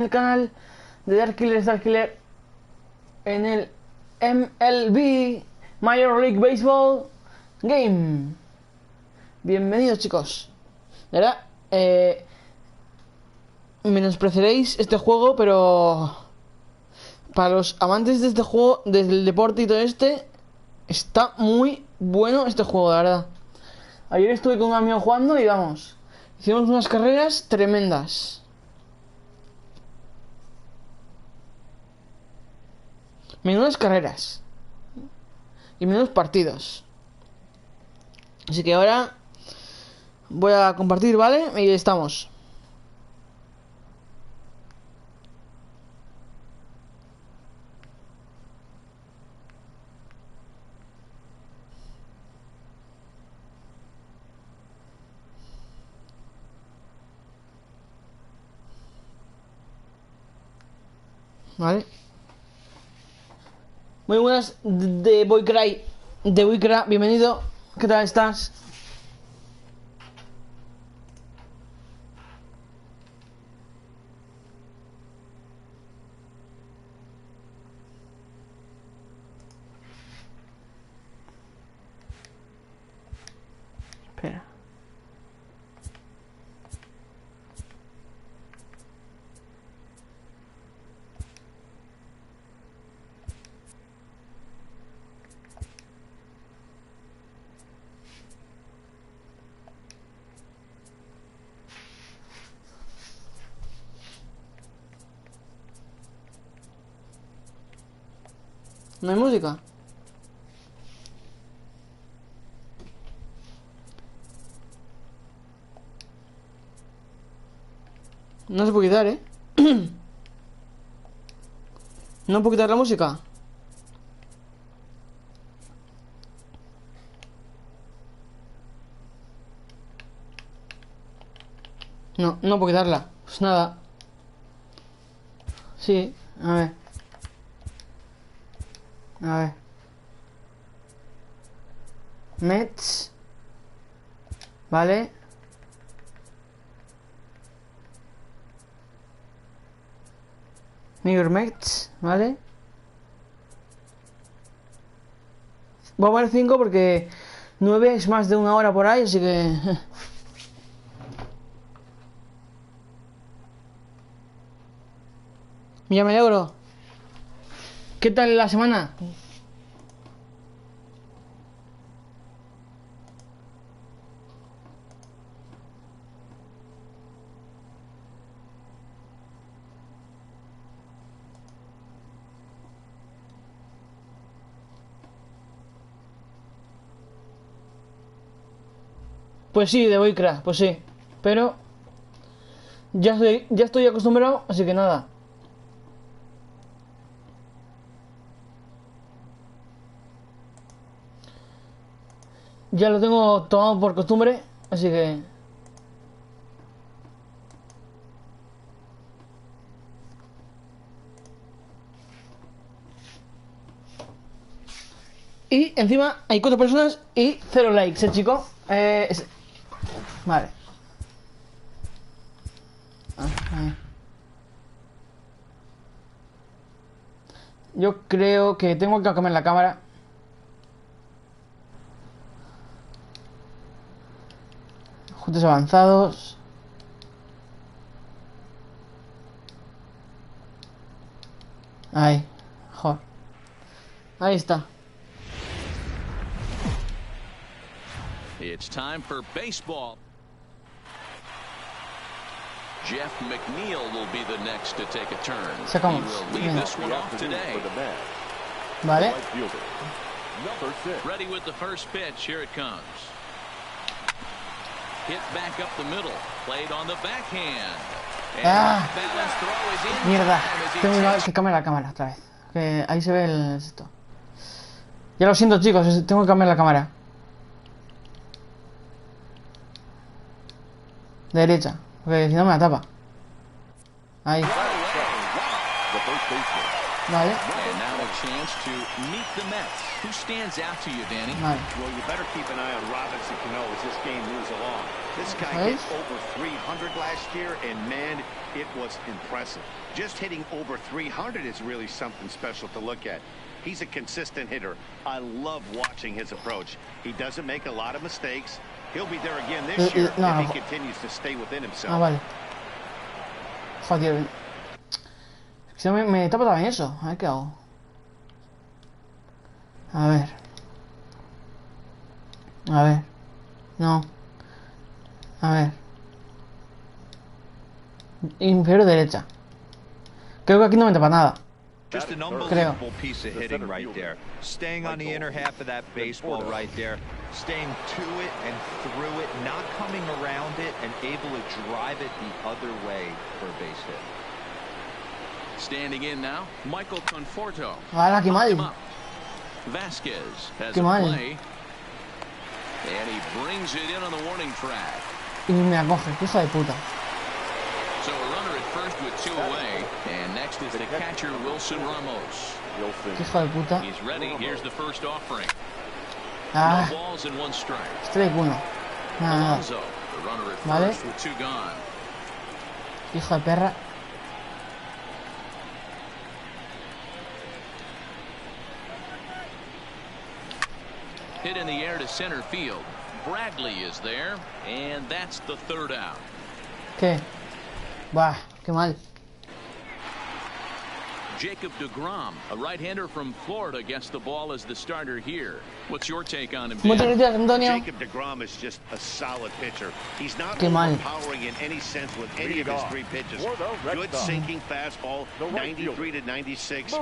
El canal de Dark Killer en el MLB Major League Baseball Game. Bienvenidos, chicos. De verdad, menospreciaréis este juego, pero para los amantes de este juego, del deporte y todo está muy bueno este juego, de verdad. Ayer estuve con un amigo jugando y vamos, hicimos unas carreras tremendas. Menudas carreras y menudos partidos. Así que ahora voy a compartir, ¿vale? Y estamos. ¿Vale? Muy buenas, de Boycry, bienvenido. ¿Qué tal estás? Espera. ¿No hay música? No se puede quitar, ¿eh? No puedo quitar la música. No puedo quitarla. Pues nada. Sí, a ver. A ver. Mets. Vale. New Mets. Vale. Voy a poner 5 porque 9 es más de una hora por ahí, así que... Ya me alegro. ¿Qué tal la semana? Pues sí, de Boycraft, pues sí. Pero ya estoy acostumbrado, así que nada. Ya lo tengo tomado por costumbre, así que... Y encima hay 4 personas y 0 likes, chico. Vale. Yo creo que tengo que cambiar la cámara. Ajustes avanzados. Ahí, joder. Ahí está. It's time for baseball. Jeff McNeil will be the next to take a turn. Sacamos. He will lead this one off today. Vale. Ready with the first pitch. Here it comes. Hit back up the middle. Played on the backhand. Balance throw is in. Mierda. Tengo que cambiar la cámara otra vez. Que ahí se ve esto. Ya lo siento, chicos. Tengo que cambiar la cámara. Derecha. Porque si no me la tapa. Ahí. Vale. And now a chance to meet the Mets. Who stands out to you, Danny? Vale. Well, you better keep an eye on Robinson Cano as this game moves along. This guy hit over 300 last year, and man, it was impressive. Just hitting over 300 is really something special to look at. He's a consistent hitter. I love watching his approach. He doesn't make a lot of mistakes. He'll be there again this year if he continues to stay within himself. Ah, vale. Joder. Se me tapa también eso. A ver qué hago. A ver. A ver. No. A ver. Inferior derecha. Creo que aquí no me tapa nada. Just an unbelievable piece of hitting right there. Staying on the inner half of that baseball right there. Staying to it and through it, not coming around it, and able to drive it the other way for a base hit. Standing in now, Michael Conforto. Ahora qué mal. Vasquez has Qué a mal. play. And he brings it in on the warning track. Y me acoge, hijo de puta. So a runner at first with two away. And next is the catcher, Wilson Ramos. Hijo de puta. He's ready. Here's the first offering. Ah, No balls and one strike. strike 1. Nada, nada. Alonso, the runner at Vale. first with two gone. Hijo de perra. Hit in the air to center field. Bradley is there, and that's the third out. ¿Qué? Bah, qué mal. Jacob deGrom, a right-hander from Florida, gets the ball as the starter here. What's your take on him, Muchas Dan? gracias, Antonio. Jacob deGrom is just a solid pitcher. He's not Qué mal. overpowering in any sense with any of his three pitches. Good sinking fastball, 93 to 96,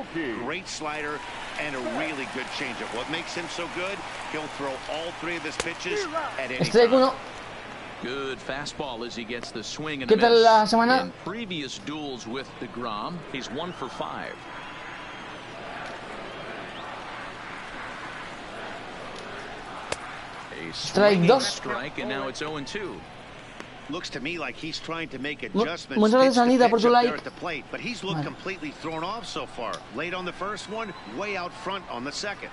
great slider, and a really good changeup. What makes him so good? He'll throw all three of his pitches at any Strike time. 1. Good fastball as he gets the swing and ¿Qué a tal miss. la semana? In previous duels with deGrom, he's 1 for 5. A Strike swinging 2. strike, and now it's 0-2. Looks to me like he's trying to make adjustments Muchas gracias, pitch to Anita, pitch por tu up there like. at the plate, but he's looked completely thrown off so far. Late on the first one, way out front on the second.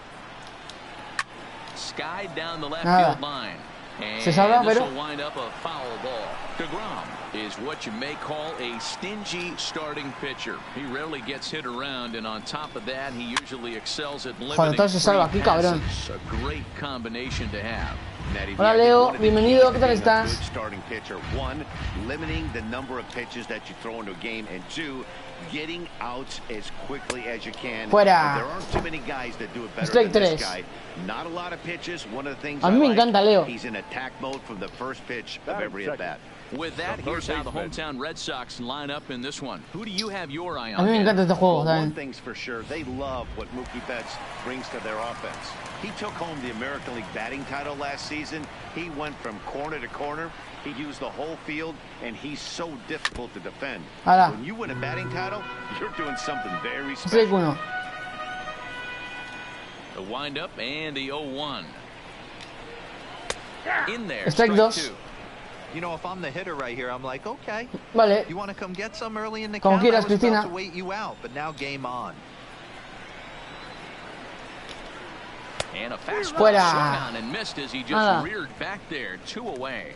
Skied down the left Nada. field line. And Se salva, this pero- will wind up a foul ball. deGrom is what you may call a stingy starting pitcher. He rarely gets hit around, and on top of that, he usually excels at limiting todo se salva free aquí, cabrón. passes. A great combination to have. Matty, Hola, I think Leo. one of the Bienvenido. keys ¿Qué to tal being a estás? good starting pitcher, one, limiting the number of pitches that you throw into a game, and two, getting outs as quickly as you can. Fuera. There aren't too many guys that do it better Strike than this 3. guy. Not a lot of pitches. One of the things A mí me I like, encanta, Leo. he's in attack mode from the first pitch of every at bat. With that, here's how the hometown Red Sox line up in this one. Who do you have your eye A on? mí me Dan? encanta este juego, Well, one ¿saben? thing's for sure, they love what Mookie Betts brings to their offense. He took home the American League batting title last season. He went from corner to corner. He used the whole field, and he's so difficult to defend. Ahora. When you win a batting title, you're doing something very Strike special. 1. The windup and the 0-1. In there. Strike 2. You know, if I'm the hitter right here, I'm like, okay, Vale. you want to come get some early in the Como count? quieras, I was Cristina. about to wait you out, but now game on. And a fastball Fuera. swung on and missed as he just Nada. reared back there. 2 away.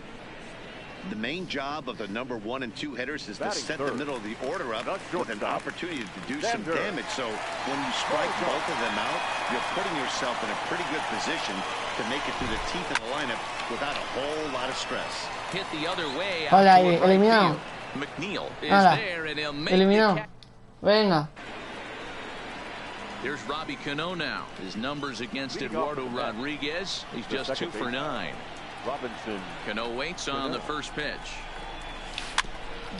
The main job of the number 1 and 2 hitters is to set the middle of the order up with an opportunity to do some damage. So when you strike both of them out, you're putting yourself in a pretty good position to make it through the teeth of the lineup without a whole lot of stress. Hit the other way. Out Hola, toward right eliminado. field. McNeil is Nada. there, and he'll make Eliminado. the catch. Venga. Here's Robbie Cano now. His numbers against Eduardo Rodriguez. He's just 2 for 9. Robinson. Cano waits on the first pitch.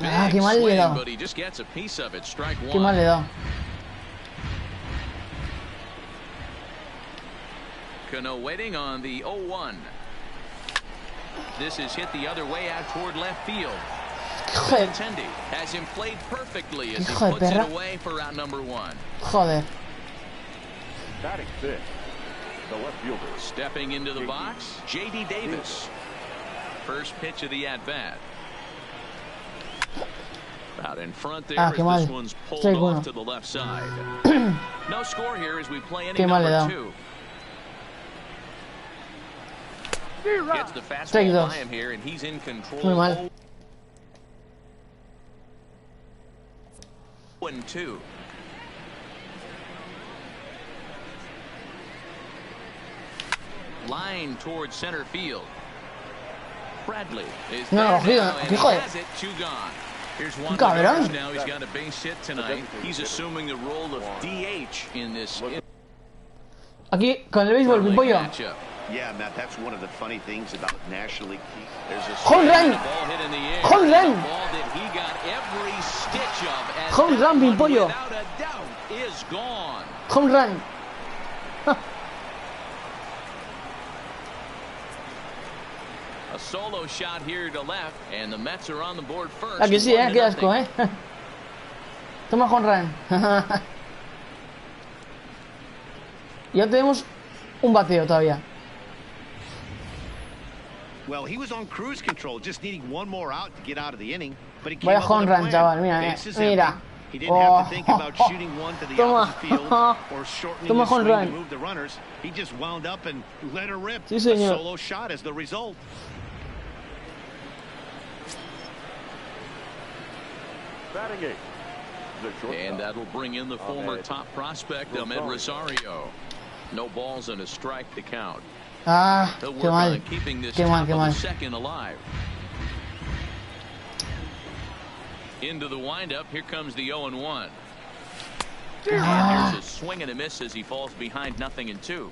Ah, Big qué mal le he swing, dado. but he just gets a piece of it. Strike Qué 1. mal le he dado. Cano waiting on the 0-1. This is hit the other way out toward left field. Hijo de... Tendi has him played perfectly as he Hijo de puts it perra. away for out number 1. Joder. Batting fifth, the left fielder. Stepping into the box, J.D. Davis. First pitch of the at-bat. Out in front there Ah, qué mal. as this one's pulled Strike off uno. to the left side. No score here as we play Qué inning mal le he number dado. 2. Gets the Strike fastball dos. by him here and he's in control. Muy mal. 0-2. Line towards center field. Bradley is No, there cogido, now, and qué he joder. has it, 2 gone. Here's one Cabrón. to now. He's got a base hit tonight. He's assuming the role of DH in this Aquí, con el béisbol, mi pollo. matchup. Yeah, Matt, that's one of the funny things about National League. There's a Home swing run. and a ball hit in the air. Home run. A ball that he got every stitch of as Home that run, mi one, pollo. without a doubt, is gone. Home run. A solo shot here to left, and the Mets are on the board first. Aquí sí, 1-0. qué asco, Toma home run. Ya tenemos un bateo todavía. Well, he was on cruise control, just needing one more out to get out of the inning. But he came Vaya up with home a run, plan. chaval, mira, Bases mira. empty. He didn't have to think about shooting one to the Toma. opposite field or shortening Toma the home swing run. to move the runners. He just wound up and let her rip. Sí, A señor. solo shot as the result. Batting eight. The shortstop. And that'll bring in the former top prospect, Ahmed Rosario. No balls and a strike to count. Ah, He'll qué work mal. on keeping this Qué mal, top qué of mal. the second alive. Into the windup. Here comes the 0-1. Ah. Here's a swing and a miss as he falls behind 0-2.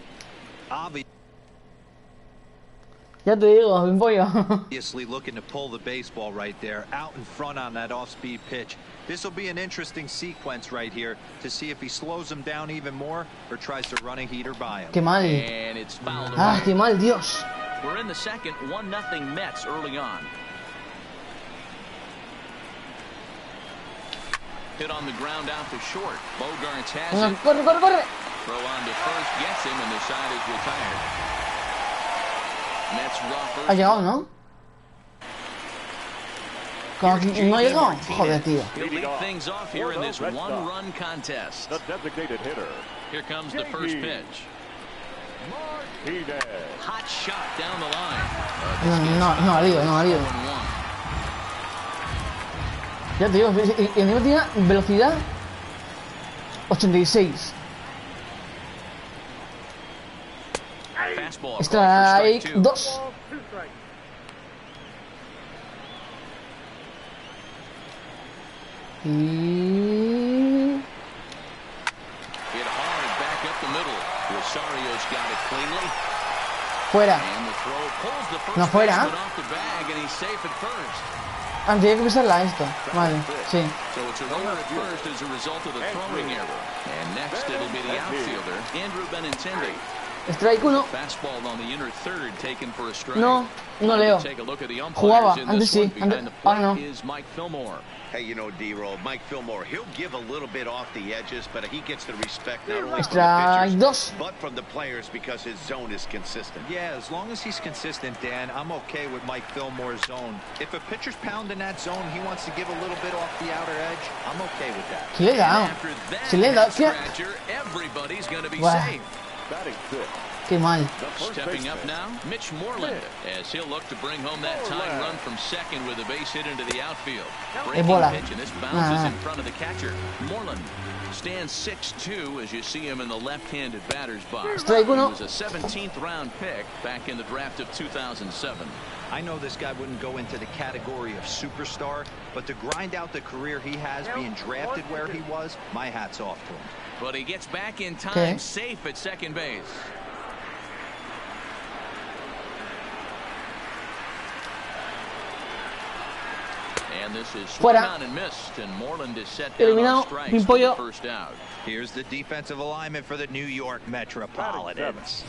Ya te digo, mi pollo. Obviously looking to pull the baseball right there, out in front on that off-speed pitch. This will be an interesting sequence right here to see if he slows him down even more or tries to run a heater by him. Qué mal. And it's fouled Ah, away. qué mal, Dios. We're in the second, 1-0 Mets early on. Hit on the ground out to short. Bogarts has Venga, it. corre, corre, corre. Throw on to first, gets him, and the side is retired. Mets draw first. Ha llegado, ¿no? Como que no ha llegado. Joder, tío. He'll lead things off here in this one-run contest. The designated hitter. Here comes the first pitch. Martinez. Hot shot down the line. No ha habido, no ha habido. 1-1. Ya te digo, el nivel tiene velocidad 86. Fastball. Strike Strike 2. Y... Hit hard back up the middle. Rosario's got it cleanly. Fuera. And the throw pulls the first No fuera. baseman off the bag, and he's safe at first. Ah, tenía que pisarla esto. Vale, sí. So it's a runner at first as a result of the throwing error. And next it'll be the outfielder, Andrew Benintendi. Strike 1. Fastball on the inner third taken for a strike. No, no leo. Take a look at the Jugaba, umpires in antes this sí. one. Behind the plate Ahora no. is Mike Fillmore. Hey, you know, D-Roll, Mike Fillmore, he'll give a little bit off the edges, but he gets the respect not only from Strike the 2. pitchers, but from the players because his zone is consistent. Yeah, as long as he's consistent, Dan, I'm okay with Mike Fillmore's zone. If a pitcher's pounding that zone, he wants to give a little bit off the outer edge, I'm okay with that. ¿Qué le he dado? After that Si le he dado, ¿qué? scratcher, everybody's going to be Buah. safe. Batting fifth. Qué mal. The first Stepping up baseman. now, Mitch Moreland, as he'll look to bring home that tying run from second with a base hit into the outfield. Breaking bola. pitch, and this bounces in front of the catcher. Moreland stands 6'2" as you see him in the left-handed batter's box. Strike He 1. was a 17th round pick back in the draft of 2007. I know this guy wouldn't go into the category of superstar, but to grind out the career he has being drafted where he was, my hat's off to him. But he gets back in time, Okay. safe at second base. And this is swung Fuera. on and missed, and Moreland is set down Eliminado, on strikes Pin for the Pollo. first out. Here's the defensive alignment for the New York Metropolitans.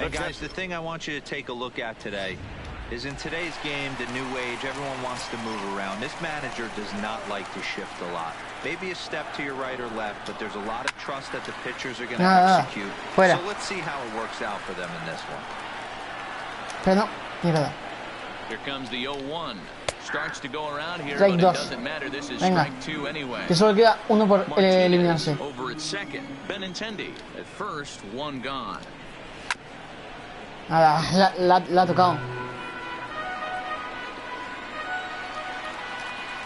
And guys, the thing I want you to take a look at today is in today's game, the new age, everyone wants to move around. This manager does not like to shift a lot. Maybe a step to your right or left, but there's a lot of trust that the pitchers are going to execute. Fuera. So let's see how it works out for them in this one. Pero no, mierda. Here comes the 0-1. Starts to go around here, Strike but it 2. doesn't matter. This is Venga. strike 2 anyway. Que solo queda uno por eliminarse. Over at second. Benintendi at first, one gone. Nada, la ha tocado.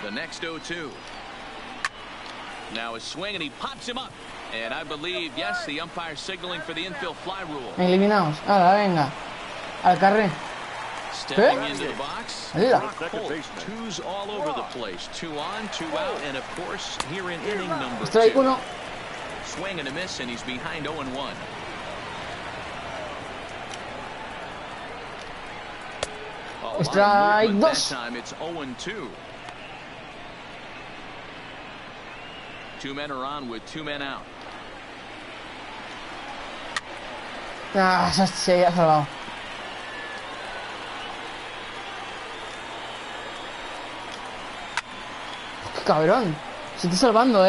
The next 0-2. Now a swing and he pops him up. And I believe, yes, the umpire signaling for the infield fly rule. Eliminados. Ahora, venga. Al carré. Stepping into the box. Mira. Twos all over the place. 2 on, 2 out, and of course, here in inning number 2. Strike 1. Swing and a miss, and he's behind 0-1. Strike 2. That time it's 0-2. 2 men are on with 2 men out. Ah, se ha salvado. Qué cabrón. Se está salvando,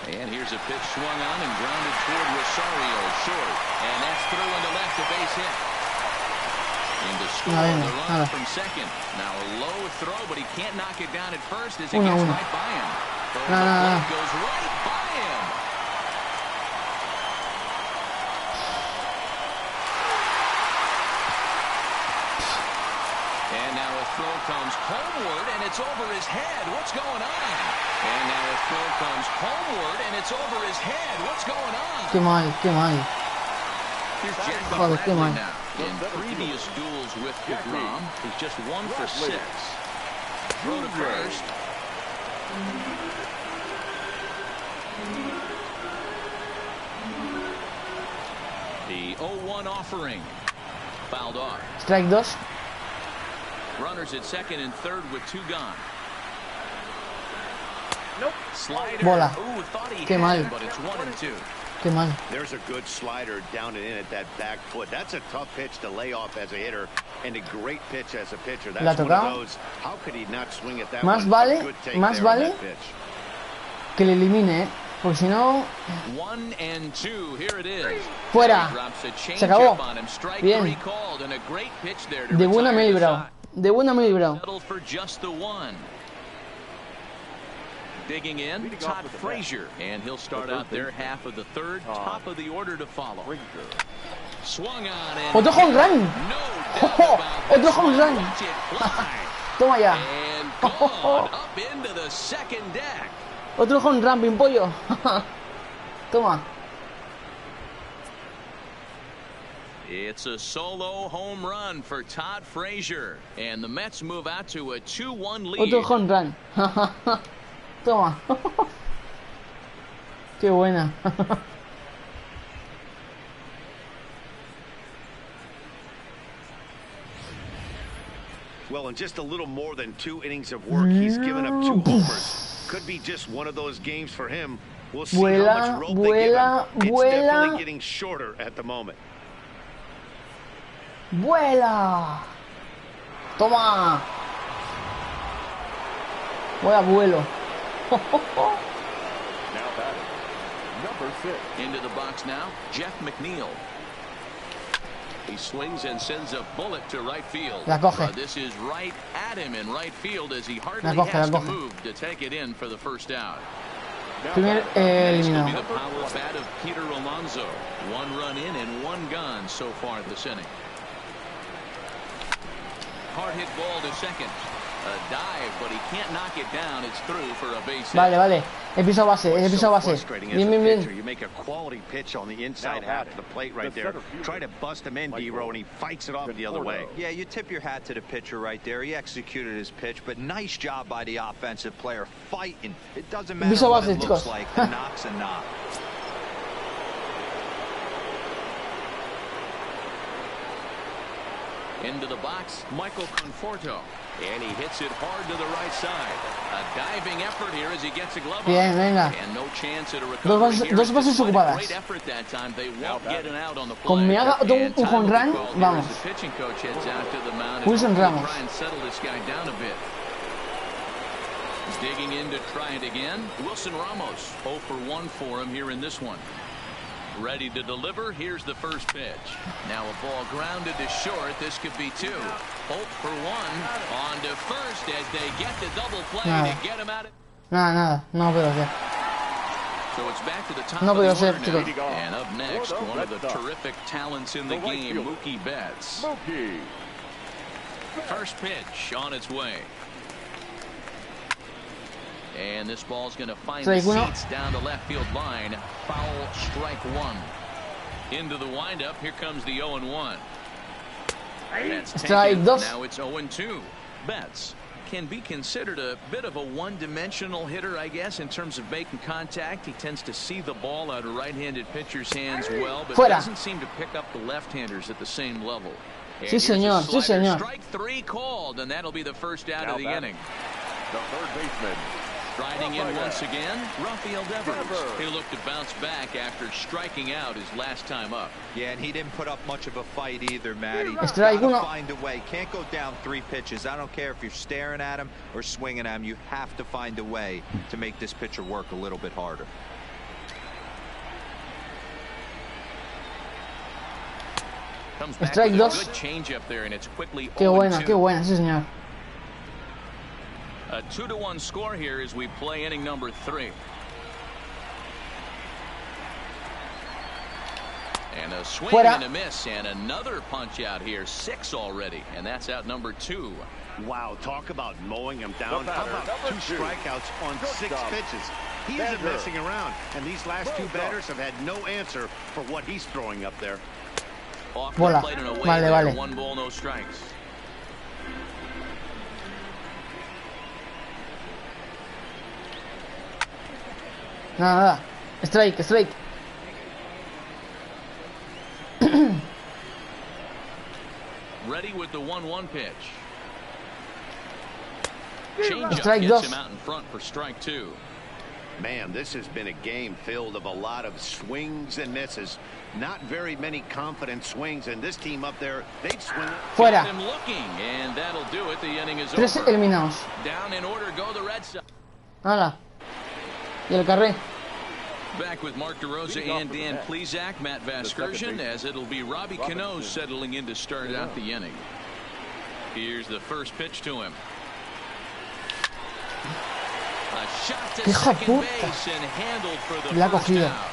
And here's a pitch swung on and grounded toward Rosario, short. And that's through into left, a base hit. Into score, the run from second. Now a low throw, but he can't knock it down at first as it gets right by him. Goes right by him. And now a throw comes homeward, and it's over his head. What's going on? And now a throw comes homeward, and it's over his head. What's going on? Qué mal, qué mal. Here's Jack Joder, qué mal. now. In previous duels with DeGrom, he's just 1 for 6. Throw to first. The 0-1 offering. Fouled off. Strike 2. Runners at second and third with 2 gone. Nope. Slider. Bola. Ooh, thought he Qué had mal. him, but it's 1-2. Qué mal. There's a good slider down and in at that back foot. That's a tough pitch to lay off as a hitter, and a great pitch as a pitcher. That's one of those. How could he not swing at that? Más vale que le elimine, porque si no. 1-2. Here it is. Fuera. Se acabó. Bien. De buena me he librado. De buena me he librado. For just the 1. Digging in, Todd Frazier, and he'll start out their half of the third, top of the order to follow. Swung on and Otro home run. Otro home run. Toma ya. And gone up into the second deck. Otro home run, pimpollo. Toma. It's a solo home run for Todd Frazier, and the Mets move out to a 2-1 lead. Otro home run. Toma. Qué buena. Well, in just a little more than 2 innings of work, he's given up 2 homers. Could be just one of those games for him. We'll see how much rope they give him. It's definitely getting shorter at the moment. Vuela. Toma. Voy a vuelo. Now batting, number 6. Into the box now, Jeff McNeil. He swings and sends a bullet to right field. La coge. This is right at him in right field as he hardly La coge, has la to coge. move to take it in for the first out. Primer Next will be eliminado. the power bat of Peter Alonso. 1 run in and 1 gone so far this inning. Hard hit ball to second. A dive, but he can't knock it down. It's through for a base hit. Vale, vale. He pisado base, he pisado base. Frustrating as Bien, a bien, pitcher. bien. You make a quality pitch on the inside half of the plate right there. Try to bust him in, D-Row, and he fights it off the other way. Yeah, you tip your hat to the pitcher right there. He executed his pitch, but nice job by the offensive player fighting. It doesn't matter Piso what base, it looks chicos. like. The knock's a knock. Into the box, Michael Conforto. And he hits it hard to the right side. A diving effort here as he gets a glove Bien, on. venga. And no chance at a recovery here. Dos bases Despite a ocupadas. great effort that time, they won't get an out on the play. Con me haga And un home run, time will be called here vamos. as the pitching coach heads out to the mound and Wilson hopefully Ramos. try and settle this guy down a bit. Digging in to try it again. Wilson Ramos, 0 for 1 for him here in this one. Ready to deliver. Here's the first pitch. Now a ball grounded to short. This could be two. Hope for one. On to first as they get the double play to get him out of... Nada, no puedo hacer. So it's back to the top No of puedo the hacer, order chicos. now. And up next, one of the terrific talents in the game, Mookie Betts. First pitch on its way. And this ball's going to find the seats down the left field line. Foul, strike one. Into the windup. Here comes the 0-1. That's taken. Now it's 0-2. Betts can be considered a bit of a one-dimensional hitter, I guess, in terms of making contact. He tends to see the ball out of right-handed pitchers' hands well, but doesn't seem to pick up the left-handers at the same level. And sí, señor. Sí, señor. Strike three called, and that'll be the first out of the inning. The third baseman. Riding in once again, Rafael Devers. He'll look to bounce back after striking out his last time up. Yeah, and he didn't put up much of a fight either, Matty. Strike uno. Find a way. Can't go down 3 pitches. I don't care if you're staring at him or swinging at him. You have to find a way to make this pitcher work a little bit harder. Comes back with a good change up there, and it's quickly 0-2. Qué buena, sí, señor. A 2-1 score here as we play inning number 3. And a swing and a miss, and another punch out here. 6 already, and that's out number 2. Wow, talk about mowing him down. How about 2 strikeouts on 6 pitches? He isn't messing around, and these last 2 batters have had no answer for what he's throwing up there. Off the plate and away there. 1 ball, no strikes. Nada. Strike. Ready with the 1-1 pitch. Change Strike gets 2. him out in front for strike 2. Man, this has been a game filled of a lot of swings and misses. Not very many confident swings, and this team up there, they'd swing. Fuera. Him looking, and that'll do it. The inning is 3 over. eliminados. Down in order go the Red Sox. Hala. Y el carré. Back with Mark DeRosa and Dan Plesac, Matt Vasgersian, as it'll be Robbie Cano settling in to start out the inning. Here's the first pitch to him. A shot to second base and handled for the first out.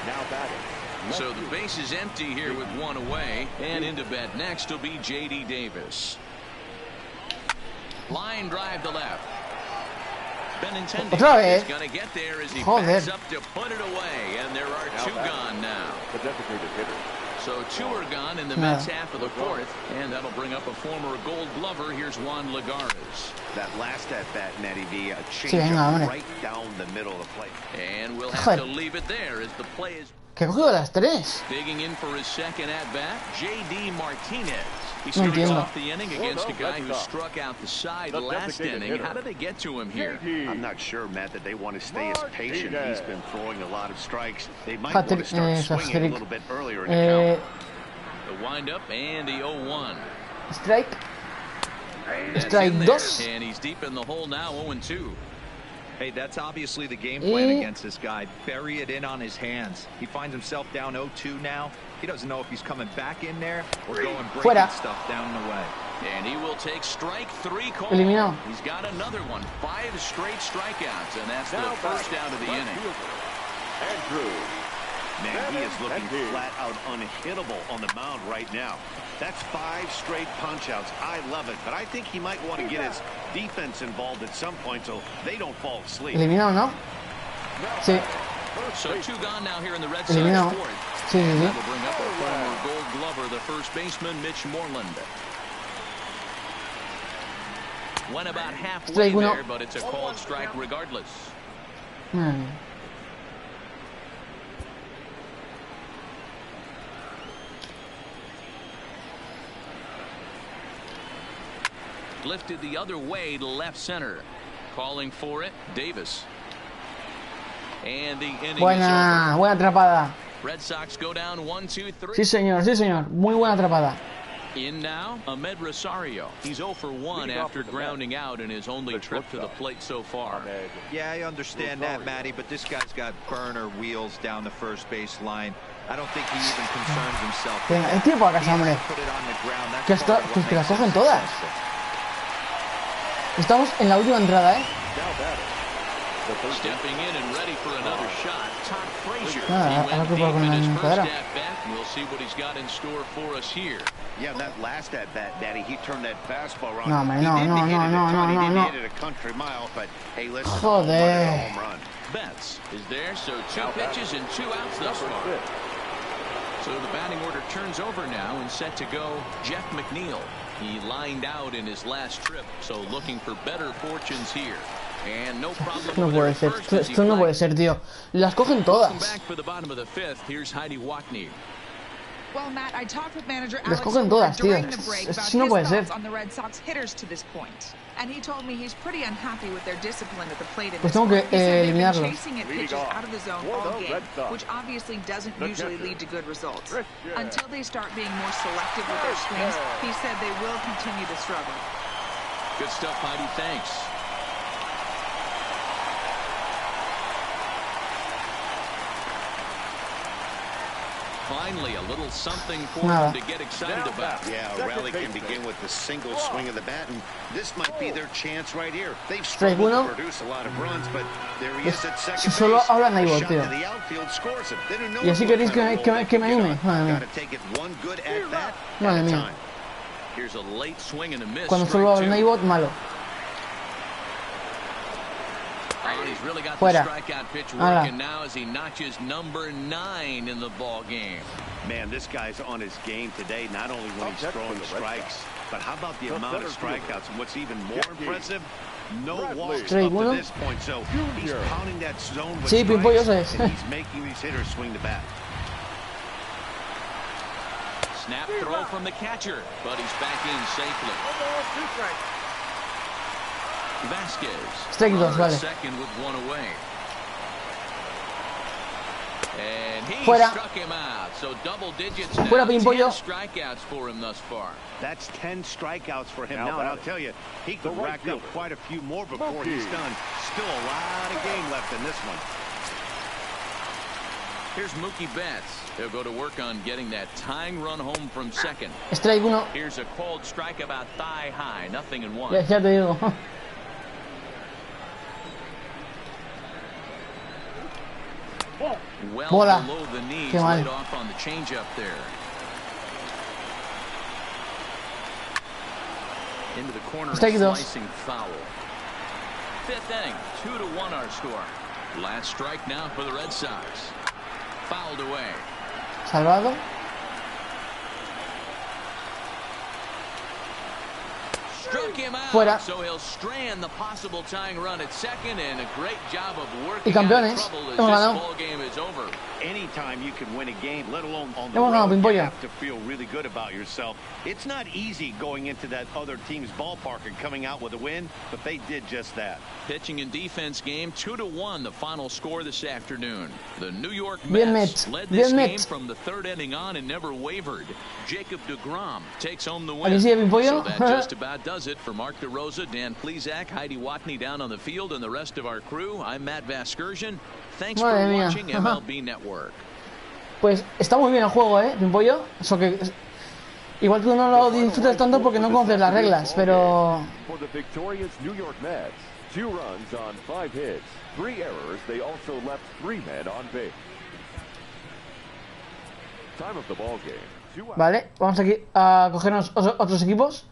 Now batting. So the base is empty here with 1 away, and into bat next will be J.D. Davis. Line drive to left. Otra vez. He's going to get there as he backs up to put it away, and there are 2 gone now. The designated hitter. So 2 are gone in the Mets half of the 4th, and that'll bring up a former Gold Glover. Here's Juan Lagares. That last at bat, Matty V, a change right down the middle of the plate. And we'll have to leave it there as the play is. Que cogió las 3. Digging in for his second at bat, J.D. Martinez. He starts off the inning against a guy who struck out the side last inning. How did they get to him here? I'm not sure, Matt, that they want to stay as patient. He's been throwing a lot of strikes. They might want to start swinging a little bit earlier in the count. The windup and the 0-1. Strike. Strike 2. And he's deep in the hole now, 0-2. Hey, that's obviously the game plan against this guy. Bury it in on his hands. He finds himself down 0-2 now. He doesn't know if he's coming back in there or going breaking stuff down the way. And he will take strike 3 call. Eliminado. He's got another one. 5 straight strikeouts, and that's the first out of the inning. Andrew. Man, he is looking flat out unhittable on the mound right now. That's 5 straight punch-outs. I love it, but I think he might want to get his defense involved at some point so they don't fall asleep. Eliminado, ¿no? Sí. So 2 gone now here in the Red Sox 4th. Sí. That'll bring up a former Gold Glover, the first baseman, Mitch Moreland. Went about halfway there, but it's a called strike regardless. Lifted the other way to left center. Calling for it, Davis. And the inning buena atrapada. Red Sox go down 1-2-3. Sí, señor. Muy buena atrapada. In now, Ahmed Rosario. He's 0 for 1 after grounding out in his only trip to the plate so far. Yeah, I understand that, Matty, but this guy's got burner wheels down the first base line. I don't think he even concerns himself. Venga, es tiempo a casa, hombre. Que esto, pues que las cogen todas. Estamos en la última entrada, ¿eh? Stepping in and ready for another shot. Todd Frazier. Nada, ahora que puedo con la cuadra. We'll see what he's got in store for us here. Yeah, that last at bat, Daddy, he turned that fastball around. No, man, no. Joder. Betts is there, so 2 pitches and 2 outs thus far. So the batting order turns over now and set to go Jeff McNeil. He lined out in his last trip, so looking for better fortunes here. And no problem. No puede ser, esto no puede ser, tío. Las cogen todas. Back for the bottom of the 5th. Here's Heidi Watney. Well, Matt, I talked with manager Las Alex cogen todas, tío. during the break about Esto no puede his ser. thoughts on the Red Sox hitters to this point. And he told me he's pretty unhappy with their discipline at the plate in Pues this tengo que one. He said they've been eliminarlos. chasing at pitches out of the zone all game, which obviously doesn't usually lead to good results. Until they start being more selective with their swings, he said they will continue to struggle. Good stuff, Heidi. Thanks. Finally, a little something for them to get excited about. Yeah, a rally can begin with the single swing of the bat, and this might be their chance right here. They've struggled to produce a lot of runs, but there he is at second base. Solo hablan ahí, Shot tío. to the outfield scores him. They don't know Y así queréis que me anime. Madre mía. Gotta take it one good at bat Madre at a mía. time. Here's a late swing and a miss. Cuando solo hablan ahí, bot, malo. He's really got Fuera. the strikeout pitch working now as he notches number 9 in the ball game. Man, this guy's on his game today, not only when he's throwing strikes, but how about the amount of strikeouts? And what's even more impressive, no walks up to this point. So he's pounding that zone with strikes, and he's making these hitters swing the bat. Snap throw from the catcher, but he's back in safely. Vasquez. Strike 2, vale. Second with 1 away. And he Fuera. struck him out. So double digits now. Fuera, 10 Pimpollo. strikeouts for him thus far. That's 10 strikeouts for him now, and I'll tell you, he could rack up quite a few more before he's done. Still a lot of game left in this one. Here's Mookie Betts. He'll go to work on getting that tying run home from second. Strike 1. Here's a called strike about thigh high. Nothing in 1. Ya te digo. Well Bola. below the knees, Qué mal. laid off on the changeup there. Into the corner, Strike 2. slicing foul. 5th inning, 2-1 our score. Last strike now for the Red Sox. Fouled away. Salvado. Struck him out. Fuera. So he'll strand the possible tying run at second, and a great job of working Y campeones. out of trouble as Hemos this ganado. ball game is over. Anytime you can win a game, let alone on the Hemos ganado, road, you Pimpollo. have to feel really good about yourself. It's not easy going into that other team's ballpark and coming out with a win, but they did just that. Pitching and defense game, 2-1, the final score this afternoon. The New York Bien Mets Mets. led this Bien game Mets. from the 3rd inning on and never wavered. Jacob deGrom takes home the ¿A win. que sí, Pimpollo? So that just about does it for Mark DeRosa, Dan Plesac, Heidi Watney down on the field, and the rest of our crew. I'm Matt Vasgersian. Thanks Madre for mía. watching MLB Network. Pues está muy bien el juego, Pimpollo. Eso que igual tú no lo disfrutas tanto porque no conoces las reglas, pero For the victorious New York Mets, 2 runs on 5 hits, 3 errors. They also left 3 men on base. Time of the ball game. 2 outs. vale, vamos aquí a cogernos otros equipos.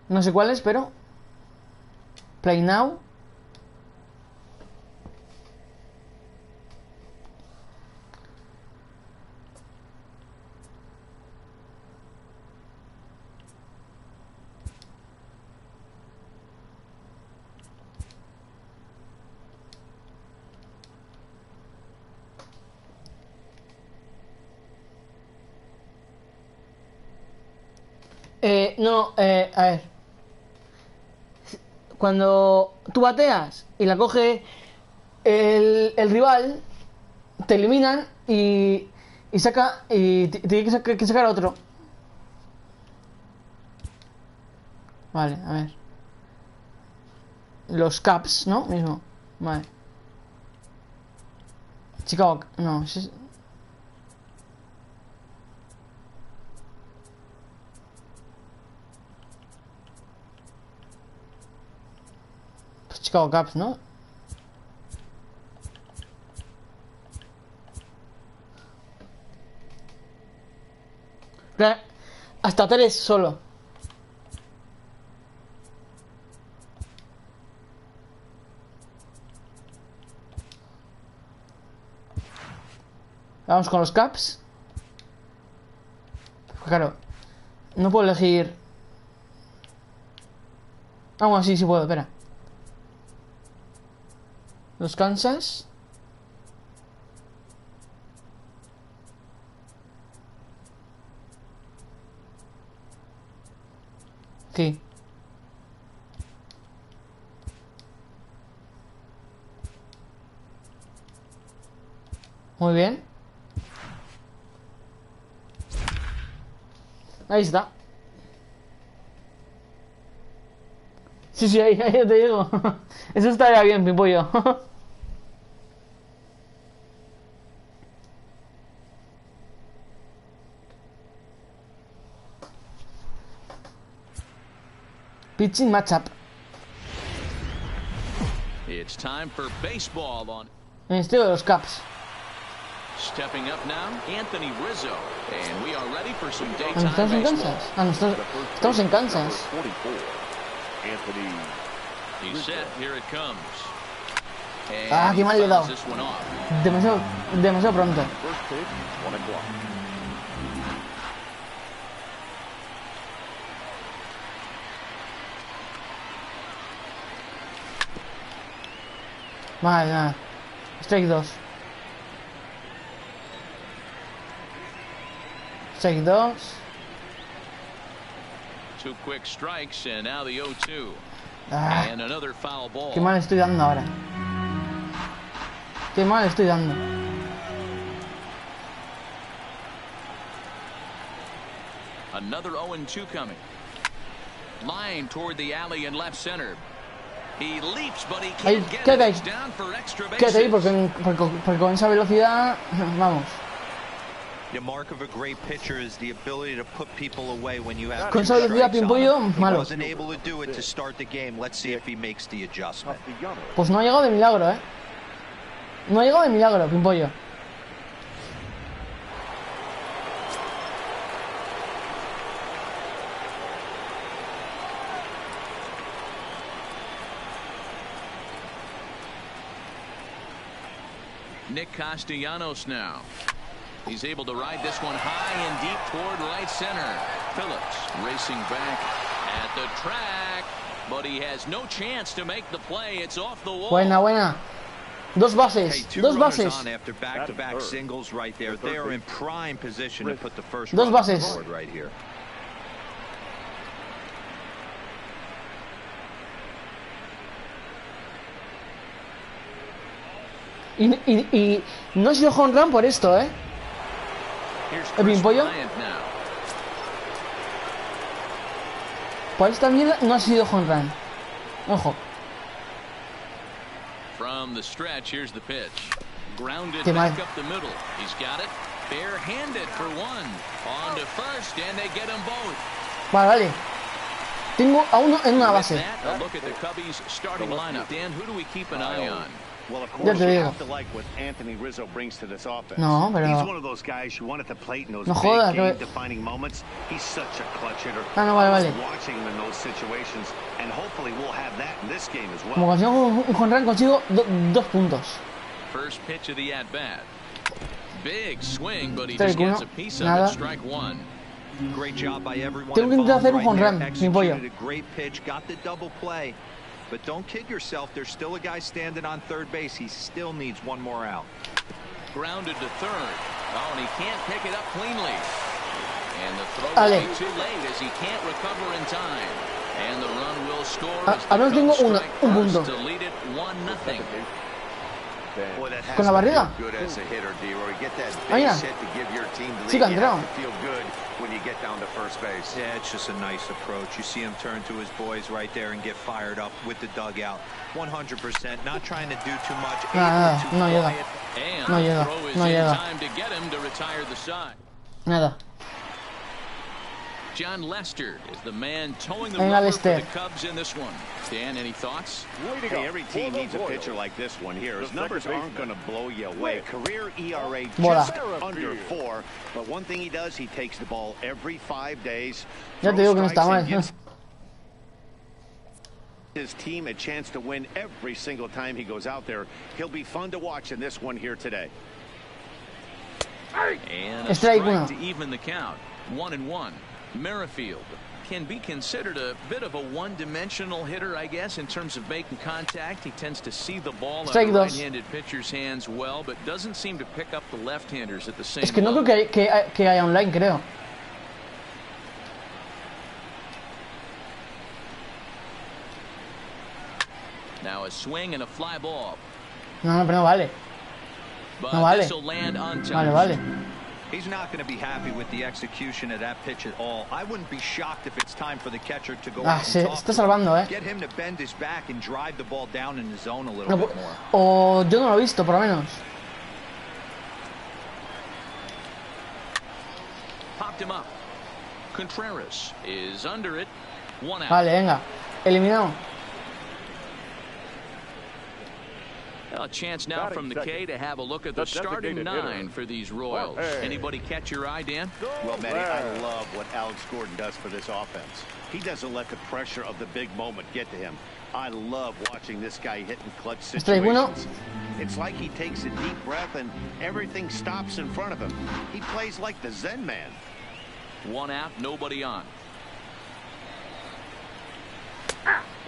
No sé cuáles, pero Play Now. A ver. Cuando tú bateas y la coge el rival, te eliminan y Y saca... Y tiene que sacar otro. Vale, a ver. Los caps, ¿no? Mismo. Vale. Chicago... No, es... Pues Chicago Caps, ¿no? Hasta 3 solo. Vamos con los caps. Claro, no puedo elegir. Ah, bueno, sí puedo, espera. Los Kansas. Sí. Muy bien. Ahí está. Sí, ahí te digo. Eso estaría bien, Pimpollo. Pitching matchup. It's time for baseball on. En estilo de los Caps. Stepping up now, Anthony Rizzo, and we are ready for some ¿No daytime estamos en baseball. Kansas? Ah, no, estamos en Kansas. He's set, here it comes. Ah, qué mal le he dado. This one off. Demasiado pronto. Vale, nada. Strike 2. Strike 2. 2 quick strikes, and now the 0-2. Ah, And another foul ball. qué mal estoy dando ahora. Qué mal estoy dando. Another 0-2 coming. Line toward the alley in left center. He leaps, but he Ahí, can't get quédate it. ahí. He's down for extra Quédate ahí bases. porque con esa velocidad, vamos. The mark of a great pitcher is the ability to put people away when you have Con esa velocidad, Pimpollo, He malo. wasn't able to do it to start the game. Let's see if he makes the adjustment. Pues no ha llegado de milagro, ¿eh? No ha llegado de milagro, Pimpollo. Nick Castellanos now. He's able to ride this one high and deep toward right center. Phillips racing back at the track, but he has no chance to make the play. It's off the wall. Buena. Dos Hey, bases. two Dos runners bases. on after back-to-back singles right there. They are in prime position to put the first Dos run on the bases. board right here. Y no ha sido home run por esto, ¿eh? Here's ¿El Chris Pimpollo? Bryant now. Por esta mierda no ha sido home run. Ojo. From the stretch, here's the pitch. Grounded Qué mal. back up the middle. He's got it. Bare-handed for one. On to first, and they get them both. Vale. Tengo a uno en una With base. that, a look at the Cubbies starting lineup. Dan, who do we keep an eye on? Well, of Ya course, te you digo. have to like what Anthony Rizzo brings to this offense. No, pero- He's one of those guys you want at the plate in those No jodas, big que- game-defining moments. He's such a clutch hitter. Ah, no, vale, I was vale. watching him in those situations, and hopefully we'll have that in this game as Como well. consigo un home run, consigo 2 puntos. First pitch of the at-bat. Big swing, but he Strike just gets uno, a piece of nada. it. Strike one. Great job by everyone Tengo que intentar involved hacer un right home there. run, mi pollo. Executed a great pitch, got the double play. But don't kid yourself, there's still a guy standing on third base. He still needs one more out. Grounded to third. Oh, and he can't pick it up cleanly. And the throw Ale. will be too late as he can't recover in time. And the run will score as the Ahora tengo Cubs un strike punto. first to lead it 1-0. Con la barriga. Mira. Sí que ha entrado. Yeah, it's just a nice approach. You see him turn to his boys right there and get fired up with the dugout. 100%, not trying to do too much. No llega. No llega. No llega. Nada. John Lester is the man towing the Venga, rubber for Este. the Cubs in this one. Dan, any thoughts? Hey, every team needs a pitcher like this one here. His numbers aren't going to blow you away. Career ERA Bola. just under 4. But one thing he does, he takes the ball every 5 days. Ya te digo que no está mal. His team a chance to win every single time he goes out there. He'll be fun to watch in this one here today. And a Strike strike uno. to even the count. 1-1. Merrifield can be considered a bit of a one-dimensional hitter, I guess, in terms of making contact. He tends to see the ball out of right-handed pitchers' hands well, but doesn't seem to pick up the left-handers at the same Es que no level. creo que haya online, creo. Now a swing and a fly ball. No, pero no vale. But No vale. this will land untouched. Vale. He's not going to be happy with the execution of that pitch at all. I wouldn't be shocked if it's time for the catcher to go out Se and talk está to him. salvando, Get him to bend his back and drive the ball down in the zone a little No, bit more. o yo no lo he visto, por lo menos. Popped him up. Contreras is under it. 1 out. Vale, venga. Eliminado. A chance now from the K to have a look at the starting 9 for these Royals. Anybody catch your eye, Dan? Well, Manny, I love what Alex Gordon does for this offense. He doesn't let the pressure of the big moment get to him. I love watching this guy hit in clutch situations. It's like he takes a deep breath and everything stops in front of him. He plays like the Zen man. 1 out, nobody on.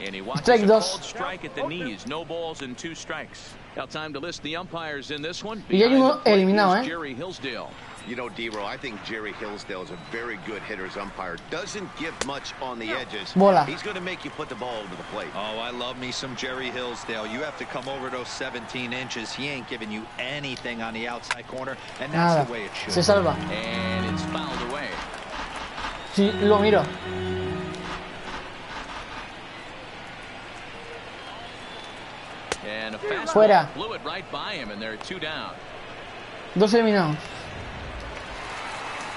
And he watches Strike a dos. called strike at the knees. No balls and 2 strikes. Now time to list the umpires in this one. Y hay uno Behind the plate eliminado, is Jerry Hillsdale. You know, D-Row, I think Jerry Hillsdale is a very good hitter's umpire. Doesn't give much on the edges. Bola. He's going to make you put the ball over the plate. Oh, I love me some Jerry Hillsdale. You have to come over those 17 inches. He ain't giving you anything on the outside corner, and that's Nada. the way it should. Se salva. And it's fouled away. Sí, lo miro. And a fastball Fuera. blew it right by him, and they're 2 down. 2 eliminados.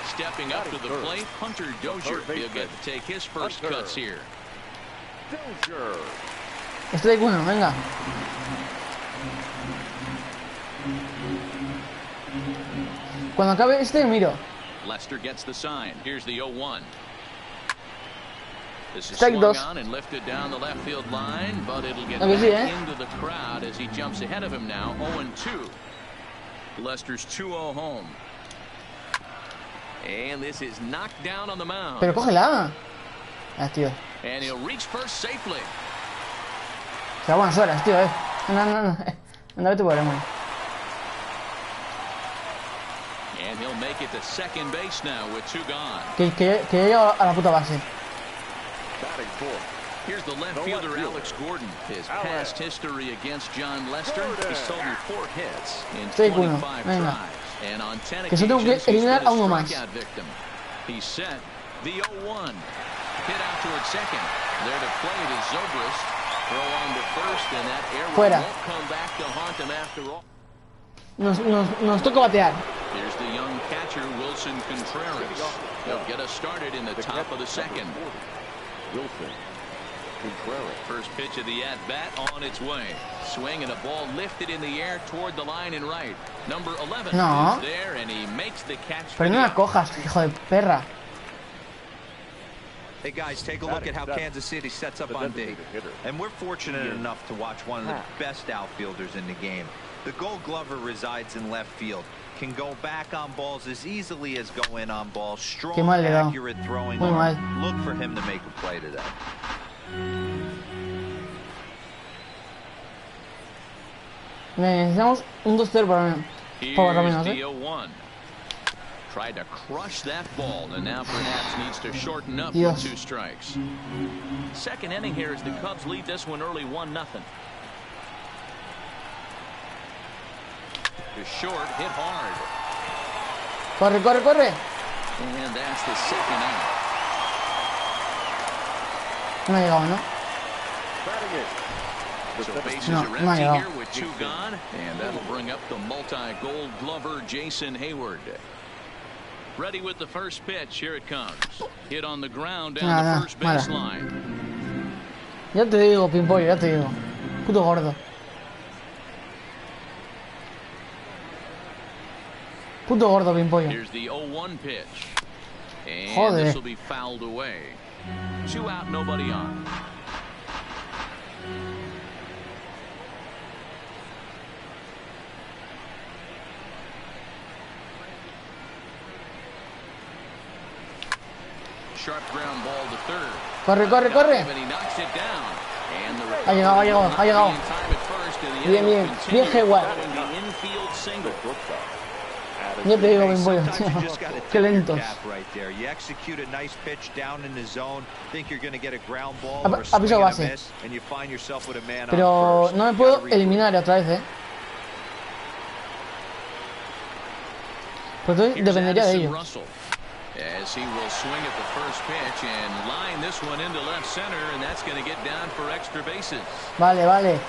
Stepping up to the plate, Hunter Dozier. He'll get to take his first cuts here. Strike 1, venga. Cuando acabe este, miro. Lester gets the sign. Here's the 0-1. This is Strike swung dos. on and lifted down the left field line, but it'll get A ver back si, into the crowd as he jumps ahead of him now. 0-2. Lester's 2-0 home. And this is knocked down on the mound. Pero cógela. Ah, tío. And he'll reach first safely. Se da buenas horas, tío, No. Anda, vete por el hermano. And he'll make it to second base now with 2 gone. Que ya llego a la puta base. Here's the left fielder, Alex Gordon. His past history against John Lester, he's totaled 4 hits in Strike 1, 25 venga. tries. And on 10 Que solo tengo que occasions, he's eliminar been a uno más. strikeout victim. He's set. The 0-1. Hit out towards second. There to play it is Zobrist. Throw on to first, and that error Fuera. won't come back to haunt him after all. Nos toca batear. Here's the young catcher, Wilson Contreras. He'll get us started in the top of the second. Wilson Contreras. First pitch of the at-bat on its way. Swing and a ball lifted in the air toward the line and right. Number 11 No. is there, and he makes the catch. Pero no la cojas, hijo de perra. Hey guys, take a look at how Kansas City sets up on D. And we're fortunate enough to watch one of the best outfielders in the game. The Gold Glover resides in left field. Can go back on balls as easily as go in on balls. Strong, Qué mal le he dado. accurate throwing Muy arm. mal. Look for him to make a play today. Necesitamos un 2-0 para Here's menos, the 0-1. Tried to crush that ball, and now perhaps needs to shorten up Dios. with 2 strikes. Second inning here as the Cubs lead this one early 1-0. to short, hit hard. Corre, corre, corre. And that's the second out. No ha llegado, ¿no? So bases No, are no ha empty llegado. here with 2 gone, and that'll bring up the multi-gold glover Jason Hayward. Ready with the first pitch. Here it comes. Hit on the ground down the first baseline. Ya te digo, Pimpollo, ya te digo. Puto gordo. Puto gordo, Pimpollo. Here's the 0-1 pitch. And Joder. this will be fouled away. 2 out, nobody on. Sharp ground ball to third. Corre, corre, corre. And he knocks it down. And the Ha llegado, ha llegado, ha llegado. Bien, bien, bien, Hayward. Ya te digo, Pimpollo, tío. Qué lentos. Ha pisado base. Pero no me puedo eliminar otra vez, Pues entonces dependería de ellos. As he will swing at the first pitch and line this one into left center, and that's going to get down for extra bases. Vale, vale.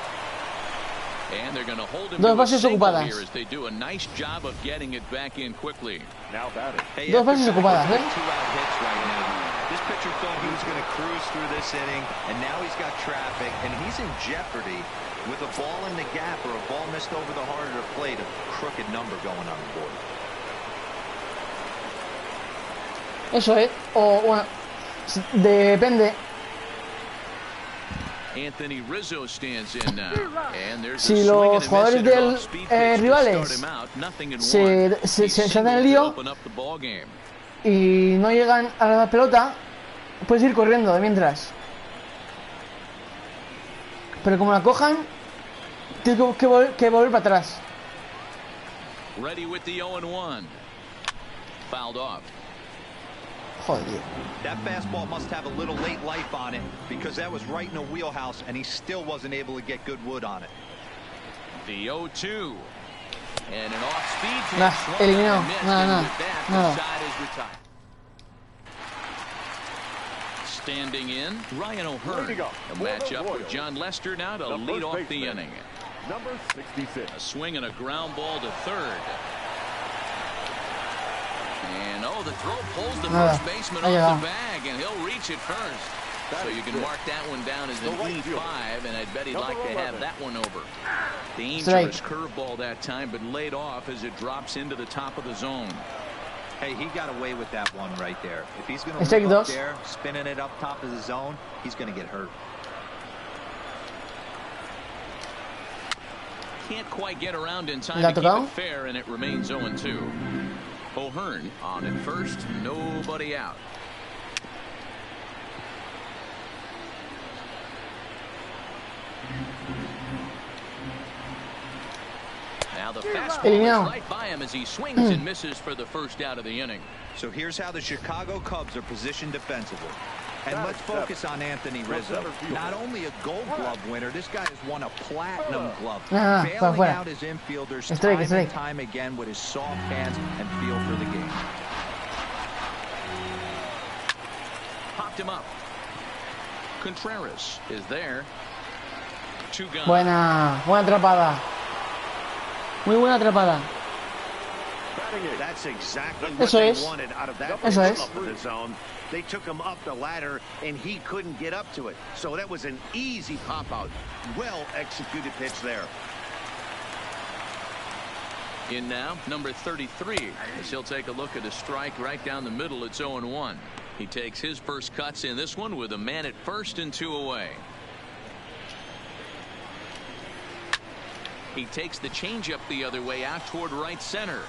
And they're going to hold him Dos to a bases single ocupadas. here as they do a nice job of getting it back in quickly. Now batting. Dos bases ocupadas, Two out hits right now. This pitcher thought he was going to cruise through this inning, and now he's got traffic, and he's in jeopardy with a ball in the gap or a ball missed over the harder plate. A crooked number going on the board. Eso es. O bueno, depende. Anthony Rizzo stands in now. And there's Si a swing and los a jugadores miss and a del off-speed pitch to rivales start him out. Nothing in se one. He's hacen el singled to lío open up the ball game. y no llegan a la pelota, puedes ir corriendo de mientras. Pero como la cojan, tienes que volver para atrás. Ready with the 0-1. Fouled off. Joder. That fastball must have a little late life on it because that was right in the wheelhouse and he still wasn't able to get good wood on it. The 0-2. And an off-speed pitch. Nah, Swung eliminado. and missed, Nada, and nada. with that, Nada. the side is retired. Standing in, Ryan O'Hearn. A matchup with John Lester now to lead off the inning. Number 66. A swing and a ground ball to third. And the throw pulls the first baseman off the bag, and he'll reach it first. So you can mark that one down as an E5, and I'd bet he'd like to have that one over. Dangerous curveball that time, but laid off as it drops into the top of the zone. Hey, he got away with that one right there. If he's going to look up there, spinning it up top of the zone, he's going to get hurt. Can't quite get around in time to keep it fair, and it remains 0-2. O'Hearn on at first, nobody out. Now the fastball is right by him as he swings and misses for the first out of the inning. So here's how the Chicago Cubs are positioned defensively. And let's focus on Anthony Rizzo. Not only a Gold Glove winner, this guy has won a Platinum Glove, bailing out his infielders time and time again with his soft hands and feel for the game. Popped him up. Contreras is there. 2 gone. Buena atrapada. Muy buena atrapada. That's exactly what they wanted out of that up in the zone. They took him up the ladder, and he couldn't get up to it. So that was an easy pop-out. Well-executed pitch there. In now, number 33, as he'll take a look at a strike right down the middle. It's 0-1. He takes his first cuts in this one with a man at first and 2 away. He takes the changeup the other way out toward right center.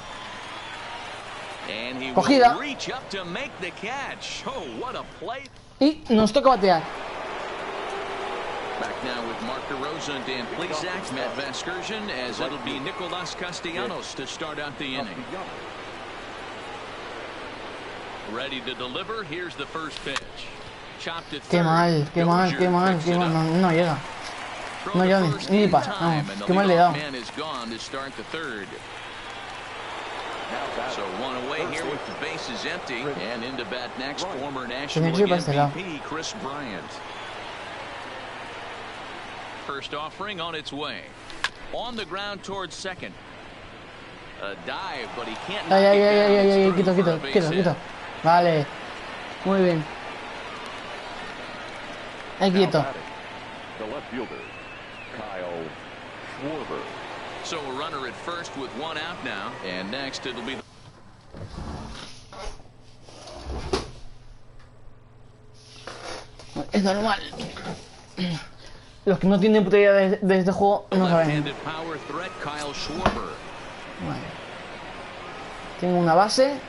And he will reach up to make the catch. Oh, what a play. Y nos toca batear. Back now with Mark DeRosa, Dan Plesac, Matt Vasgersian, as it'll be Nicolas Castellanos to start out the inning. Ready to deliver. Here's the first pitch. Chopped it third. Qué mal. No llega. No llega ni pasa. Qué mal le he dado. Man is gone to start the third. So one away here with the bases empty, and into bat next, former National League MVP Chris Bryant. First offering on its way. On the ground towards second. A dive, but he can't knock it down. Quito. Vale. Muy bien. Ahí quieto. The left fielder, Kyle Schwarber. So a runner at first with one out now, and next it'll be. Es normal. Los que no tienen puta idea de este juego no saben. Vale. Tengo una base.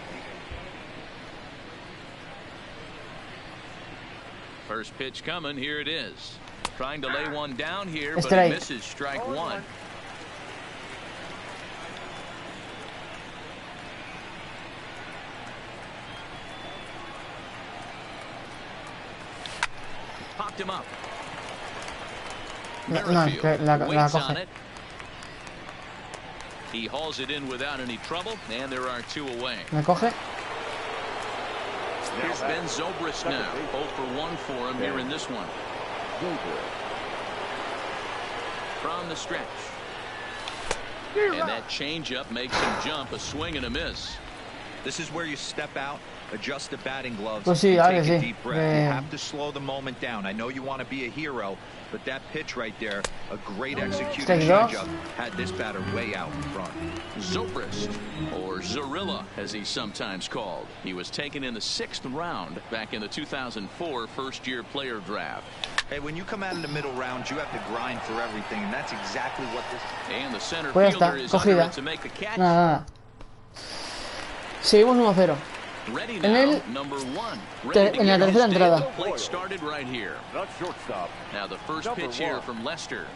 First pitch coming, here it is. Trying to lay one down here, but he misses strike one. Popped him up. No, la coge. He hauls it in without any trouble, and there are two away. Me coge. Here's Ben Zobrist now. 0 for 1 for him here in this one. From the stretch. And that changeup makes him jump, a swing and a miss. This is where you step out, adjust the batting gloves, Pues sí, and take a deep breath. You have to slow the moment down. I know you want to be a hero, but that pitch right there, a great executed changeup, had this batter way out in front. Zobrist, or Zorilla, as he's sometimes called. He was taken in the 6th round back in the 2004 first-year player draft. Hey, when you come out in the middle rounds, you have to grind for everything, and that's exactly what this. And the center fielder is under it to make the catch. Nada. Seguimos 1-0. En la tercera entrada. Now the first pitch here from Lester.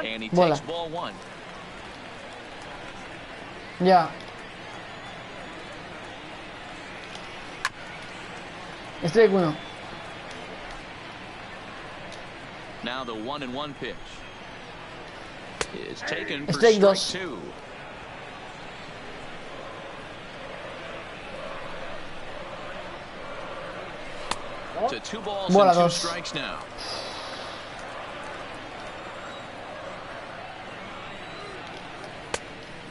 And he Bola. takes ball one. Ya. Strike 1. Now the 1-1 pitch is taken for Strike 2. strike 2. To 2 balls Bola and 2 2. strikes now.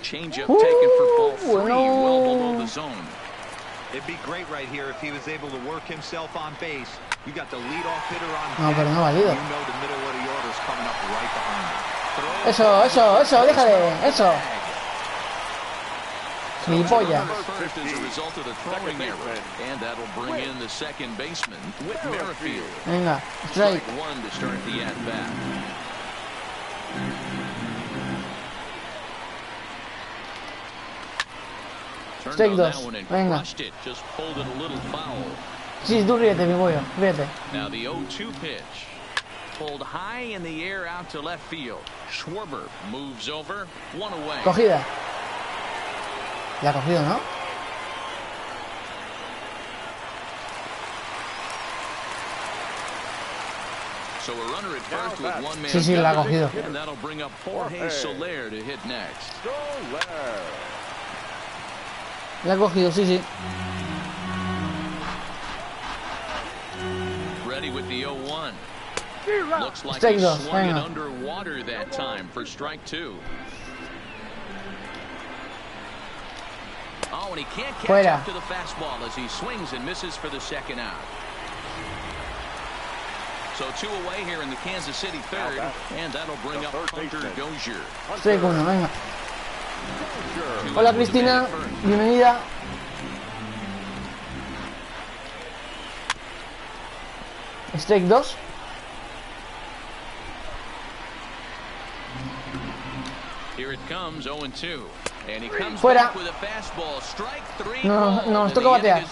Changeup taken for ball 3, well below the zone. It'd be great right here if he was able to work himself on base. You got the leadoff hitter on No, pero no valido. You know the middle of the order is coming up right behind him. Eso, déjale, eso. Gilipollas. First as a result of the throwing error, and that'll bring in the second baseman, Whit Merrifield. Venga, strike. 1 to start the at-bat. Strike 2. Venga. Just pulled it a little foul. Sí, tú ríete, mi pollo, ríete. Now the 0-2 pitch. Pulled high in the air out to left field. Schwarber moves over, 1 away. Cogida. La ha cogido, ¿no? So a runner at first with 1 man. Sí, la ha cogido. And that'll bring up Jorge Soler to hit next. La ha cogido, sí. Ready with the 0-1. Looks like Strike he 2, swung it venga. underwater that time for strike 2. Oh, and he can't catch Fuera. up to the fastball as he swings and misses for the second out. So 2 away here in the Kansas City third, and that'll bring up Hunter Dozier. Strike 1, venga. Hola, Cristina. Bienvenida. Strike 2. Here it comes, 0-2. And he comes Fuera. back with a fastball. Strike 3. No, nos toca batear.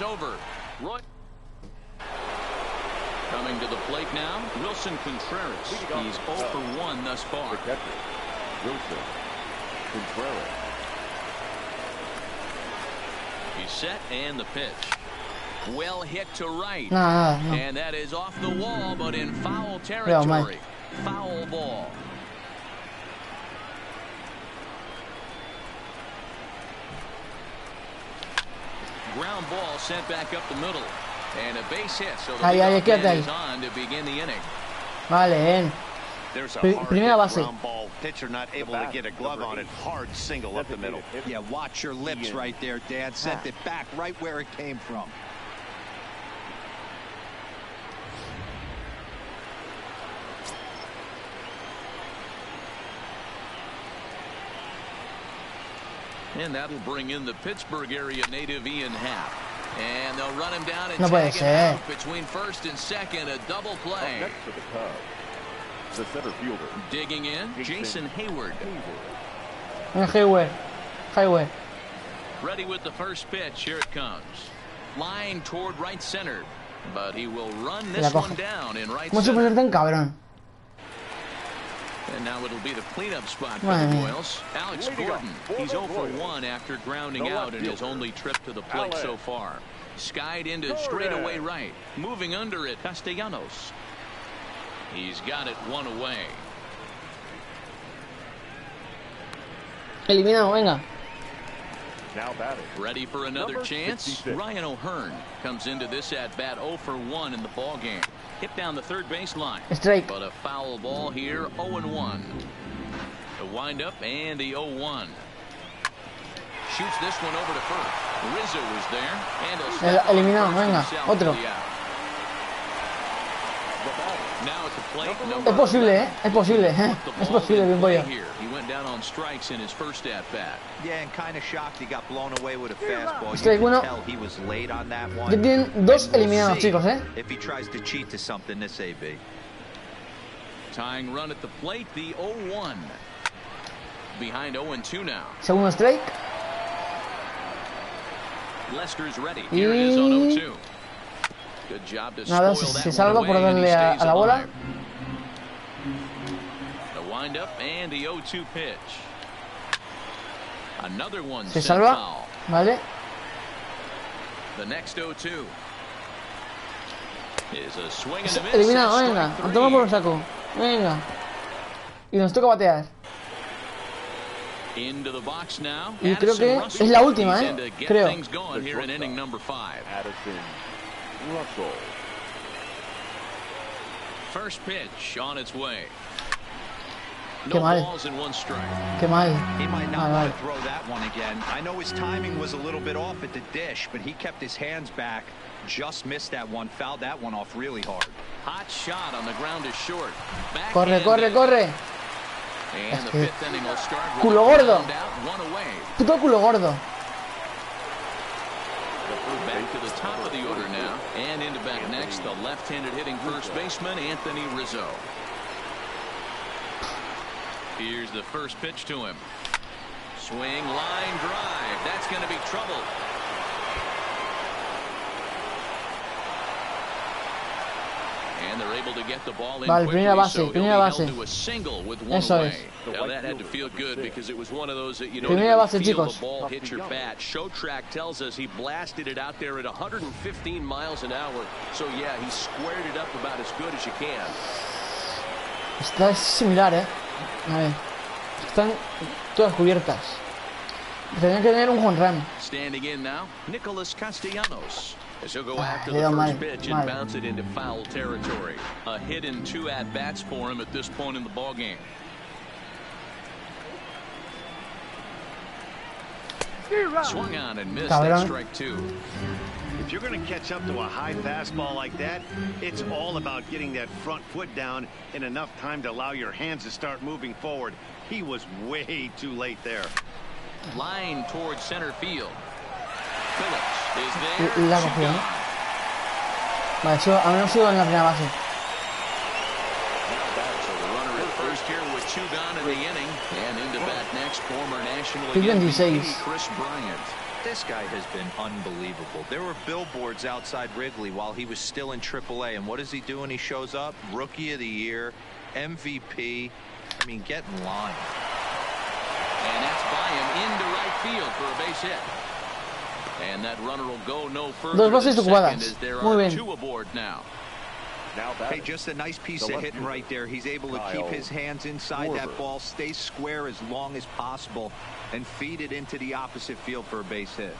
Coming to the plate now, Wilson Contreras. He's 0 for 1 thus far. Wilson Contreras. He's set, and the pitch. Well hit to right. No. And that is off the wall, but in foul territory. Foul ball. Ground ball sent back up the middle. And a base hit. So the quédate ahí. on to begin the inning. Vale, primera base. Pitcher not able to get a glove on it. Hard single up the middle. Yeah, watch your lips right there, Dad. Sent it back right where it came from. And that'll bring in the Pittsburgh area native Ian Happ. And they'll run him down and No puede tag him ser. out between first and second. A double play. Next to the Cubs, the center fielder. Digging in, Jason Hayward. Hayward. Ready with the first pitch. Here it comes. Line toward right center. But he will run this one down in right ¿Cómo se puede ser center. tan cabrón? And now it'll be the cleanup spot for the Royals. Alex Gordon. He's 0 for 1 after grounding out in his only trip to the plate so far. Skied into straightaway right. Moving under it, Castellanos. He's got it one away. Eliminado, venga. Now batting. Ready for another Number chance? 66. Ryan O'Hearn comes into this at-bat 0 for 1 in the ball game. Hit down the third baseline. Strike. But a foul ball here, 0-1. The windup and the 0-1. Shoots this one over to first. Rizzo is there. And he'll step on Eliminado, first venga, himself otro. for the out. Now at the plate, Es posible, es posible, es posible, bien pollo. He went down on strikes in his first at-bat. Yeah, and kind of shocked he got blown away with a fastball. Strike You uno. can tell he was late on that one. Ya tienen dos And we'll eliminados, see chicos, if he tries to cheat to something this AB. Tying run at the plate, the 0-1. Behind 0-2 now. Segundo strike. Lester's ready. Here it is on 0-2. Good job to Nada, spoil that se one salva por away, and he darle a stays la bola. alive. The windup and the 0-2 pitch. Another one Se sent salva, foul. vale. The next 0-2 is a swing and a miss. Eliminado, That's venga. strike A tomar por el three. saco. Venga. Y nos toca batear. Into the box now. Y creo que Addison Russell. es la última, He's in to get creo. things going here in inning number 5. Addison Russell. First pitch on its way. Qué No mal. balls and 1 strike. Qué mal. He might not Vale, want vale. to throw that one again. I know his timing was a little bit off at the dish, but he kept his hands back. Just missed that one. Fouled that one off really hard. Hot shot on the ground is short. Corre, corre, corre. And the que- 5th inning will start with Culo a gordo. ground out, 1 away. Puto culo gordo. Back to the top of the order now. And into back next, the left-handed hitting first baseman, Anthony Rizzo. Here's the first pitch to him. Swing, line drive. That's going to be trouble. And they're able to get the ball in Vale, quickly, primera base, so he'll be primera held base. to a single with 1 Eso away. es. Now that had to feel good because it was one of those that you don't Primera even base, feel chicos. the ball hit your bat. Show track tells us he blasted it out there at 115 miles an hour. So yeah, he squared it up about as good as you can. Esta es similar, A ver. Están todas cubiertas. Tendrían que tener un home run. Standing in now, Nicholas Castellanos. As he'll go after le the da mal, first pitch and mal. bounce it into foul territory. A hit in 2 at-bats for him at this point in the ball game. Swung on and missed. Cabrón. That strike 2. If you're going to catch up to a high fastball like that, it's all about getting that front foot down in enough time to allow your hands to start moving forward. He was way too late there. Line towards center field. Phillips is there. La Two cogió, ¿no? gone. Vale, eso a menos sido en la primera base. So the runner at first here with 2 gone in the inning. And into bat next, former National Qué League 26. MVP Chris Bryant. This guy has been unbelievable. There were billboards outside Wrigley while he was still in AAA. And what is he doing? He shows up, Rookie of the Year, MVP. I mean, get in line. And that's by him into right field for a base hit. And that runner will go no further Dos bases than ocupadas. second as there Muy are bien. 2 aboard now. Now Hey, batting. just a nice piece The of left hitting fielder, right there. He's able to keep his hands inside that ball, stay square as long as possible, and feed it into the opposite field for a base hit.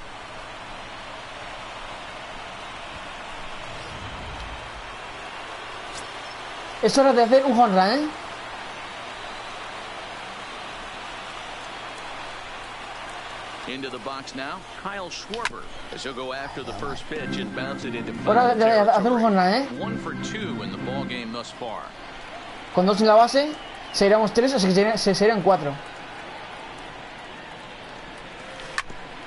Es hora de hacer un home run, ¿eh? Into the box now, Kyle Schwarber, as he'll go after the first pitch and bounce it into Hora foul de hacer un home run, territory. ¿eh? 1 for 2 in the ball game thus far. Con 2 en la base, seríamos 3, o sea que serían 4.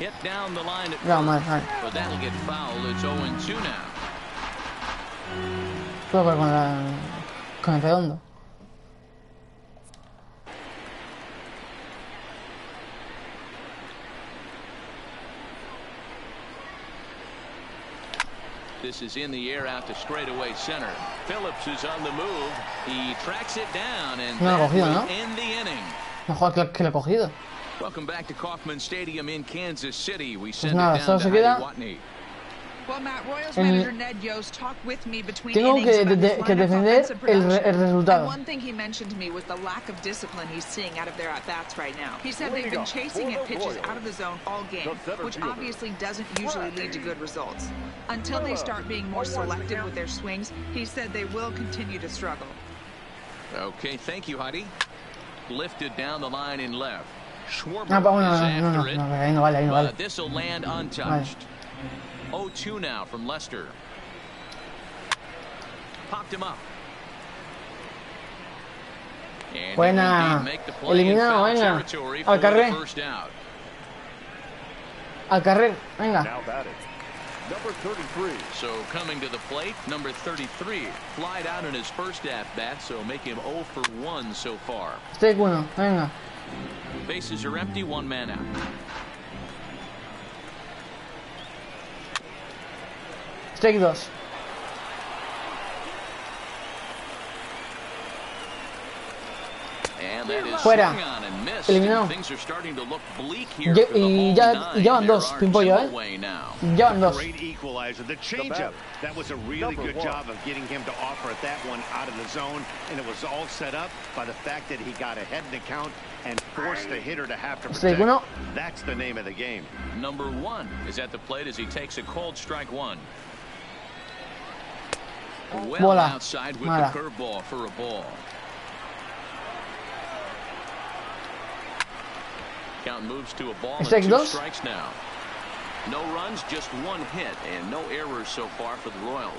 Hit down the line at No, mal, first, but that'll get fouled. It's 0-2 now. Puedo con el redondo. This is in the air out to straightaway center. Phillips is on the move. He tracks it down and No lo ha that cogido, will ¿no? end the inning. Mejor que lo he cogido. Welcome back to Kauffman Stadium in Kansas City. We send nada, it down solo to se queda Heidi Watney. Well, Matt, Royals manager Ned Yost talked with me between Tengo innings que about his line of defender offensive production. el resultado. And one thing he mentioned to me was the lack of discipline he's seeing out of their at-bats right now. He said they've been chasing at pitches out of the zone all game, which obviously doesn't usually lead to good results. Until they start being more selective with their swings, he said they will continue to struggle. Okay, thank you, Heidi. Lifted down the line in left. Schwarber No, is after it, ahí no vale. but this will land untouched. 0-2 now from Lester. Popped him up. And Buena. Eliminado, venga. Al carrer. Al carrer, venga. Now batting, number 33. So coming to the plate, number 33. Flied out in his first at-bat, so make him 0 for 1 so far. Strike 1, venga. Bases are empty, 1 man out. Strike 2. And that is Fuera. swung on and missed. Eliminado. Things are starting to look bleak here Y for the home nine. ya van There 2, are Pimpollo, two away now. Ya van 2. Great equalizer. The changeup. That was a really good job of getting him to offer at that one out of the zone, and it was all set up by the fact that he got ahead in the count and forced the hitter to have to Strike protect. 1. That's the name of the game. Number 1 is at the plate as he takes a cold strike 1. Well Bola. outside with Mala. the curveball for a ball. Count moves to a ball and Strike 2 2. strikes now. No runs, just 1 hit, and no errors so far for the Royals.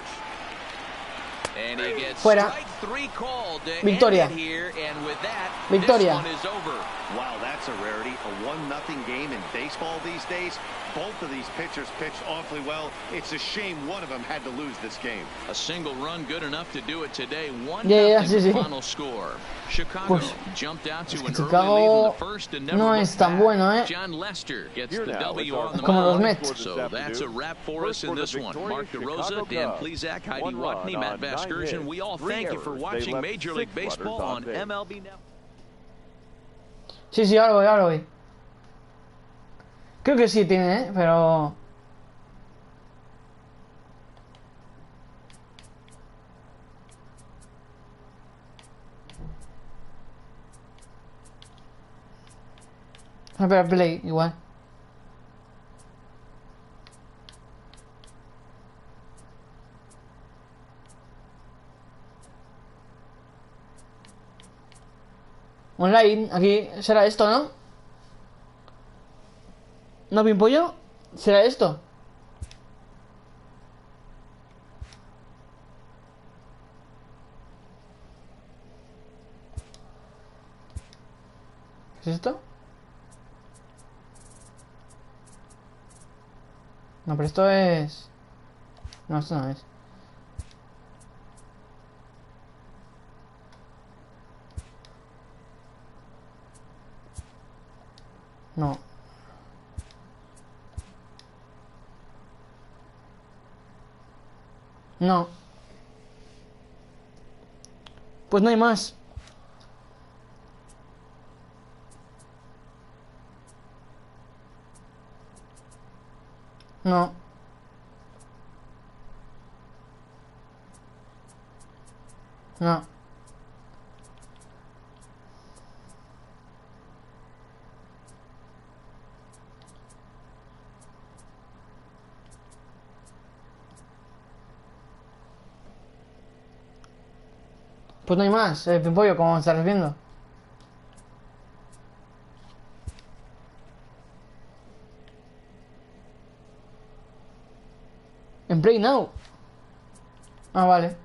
And he gets Fuera. strike 3 called to Victoria. end it here, and with that, Victoria. this one is over. Wow, that's a rarity. A 1-0 game in baseball these days. Both of these pitchers pitched awfully well. It's a shame one of them had to lose this game. A single run good enough to do it today. 1-0 sí. final score. Chicago Pues, jumped out to es an que early lead in Chicago the first and never no looked es tan back. bueno, ¿eh? John Lester gets Here the now, W it's our on the Como los mound. Mets. So that's a wrap for us in this one. Mark DeRosa, Dan Plezak, Heidi Watney, Matt Vasgersian. We all thank you for watching Major League Baseball on MLB Network. Sí, ahora voy. Creo que sí tiene, pero... Espera, play, igual. Online, aquí será esto, ¿no? ¿No, Pimpollo? ¿Será esto? ¿Qué es esto? No, pero esto es... No, esto no es. No. No. Pues no hay más. No. No. Pues no hay más, Pimpollo, como estás viendo. En Play Now. Ah, vale.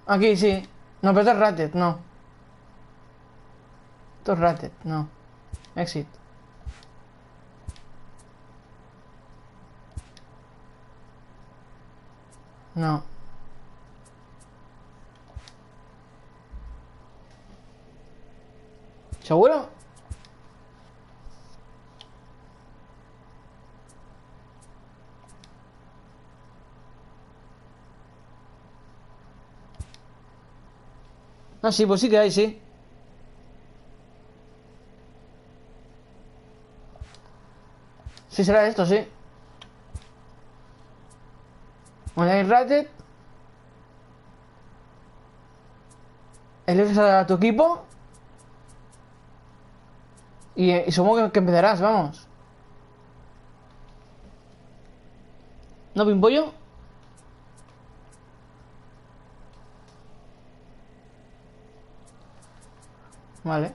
Aquí sí. No, pero esto es Rated, no. Esto es Rated, no. Exit. No. ¿Seguro? Ah, sí, pues sí que hay, sí. Sí será esto, sí. Online Rated. Eliges a tu equipo. Y supongo que empezarás, vamos. ¿No, Pimpollo? Vale.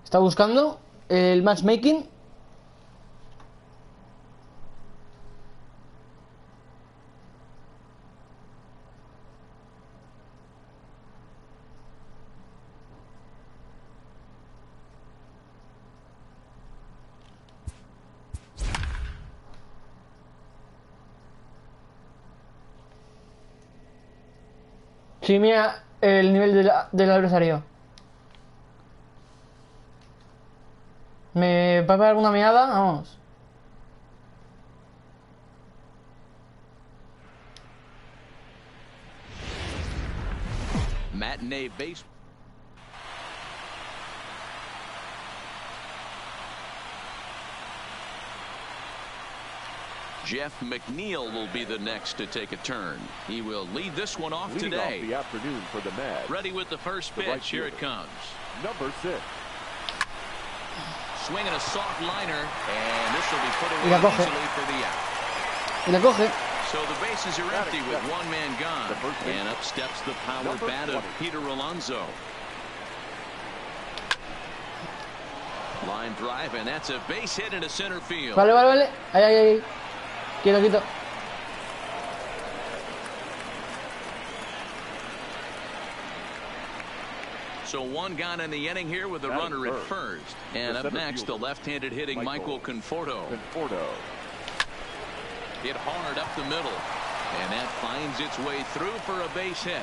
Está buscando el matchmaking. Sí, mira el nivel del adversario. ¿Me va a pegar una meada? Vamos. Matinee base. Jeff McNeil will be the next to take a turn. He will lead this one off today. Off the afternoon for the Mets. Ready with the first pitch. Right, here it comes. Number 6. Swinging a soft liner, and this will be put away easily for the out. Y la coge. So the bases are empty with one man gone. And up steps the power bat of Peter Alonso. Line drive, and that's a base hit into center field. Vale, vale, vale. Ahí, ahí, ahí. Quito. So one gone in the inning here with a runner at first. And up next, the left-handed hitting Michael Conforto. Hit hard up the middle. And that finds its way through for a base hit.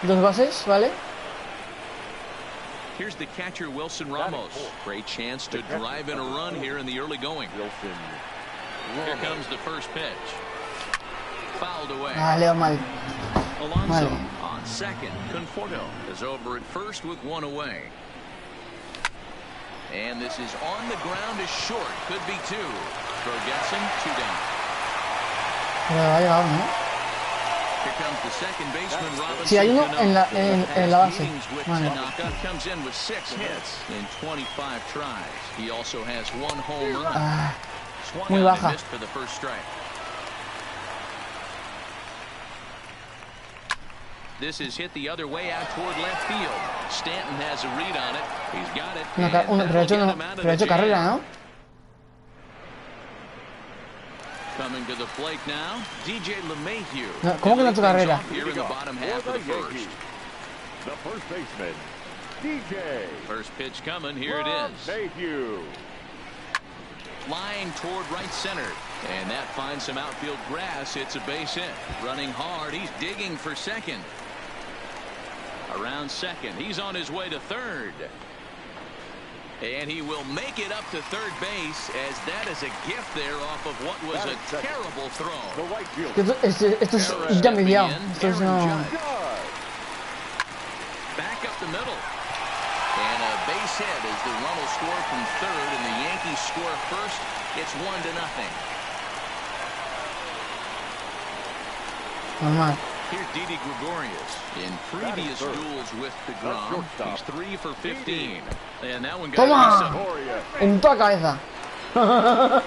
Dos bases, vale. Here's the catcher, Wilson Ramos. Great chance to drive in a run here in the early going. Here comes the first pitch. Fouled away. Ah, leo mal. Alonso Vale. on second. Conforto is over at first with one away. And this is on the ground is short. Could be two. Throw guessing, two down. Pero ha llegado, ¿no? Here comes the second baseman, Robinson. Sí, hay uno en la base. Vale. Tanaka comes in with 6 hits in 25 tries. He also has one home run. Ah, Swung muy out and baja. missed for the first strike. This is hit the other way out toward left field. Stanton has a read on it. He's got it. Pero ha hecho carrera, ¿no? Coming to the plate now, DJ LeMahieu. No, ¿cómo que no ha hecho carrera? Here in the bottom half of the first. The first baseman, DJ. First pitch coming. Here it is. LeMahieu. Line toward right center. And that finds some outfield grass. It's a base hit. Running hard. He's digging for second. Around second. He's on his way to third. And he will make it up to third base, as that is a gift there off of what was a terrible throw. Esto es ya mediado. Esto es no... Back up the middle. And a base hit as the run will score from third, and the Yankees score first. It's 1-0. Normal. Here's Didi Gregorius. In previous duels with DeGrom, he's 3 for 15. And that one got ¡Toma! En tu cabeza. Now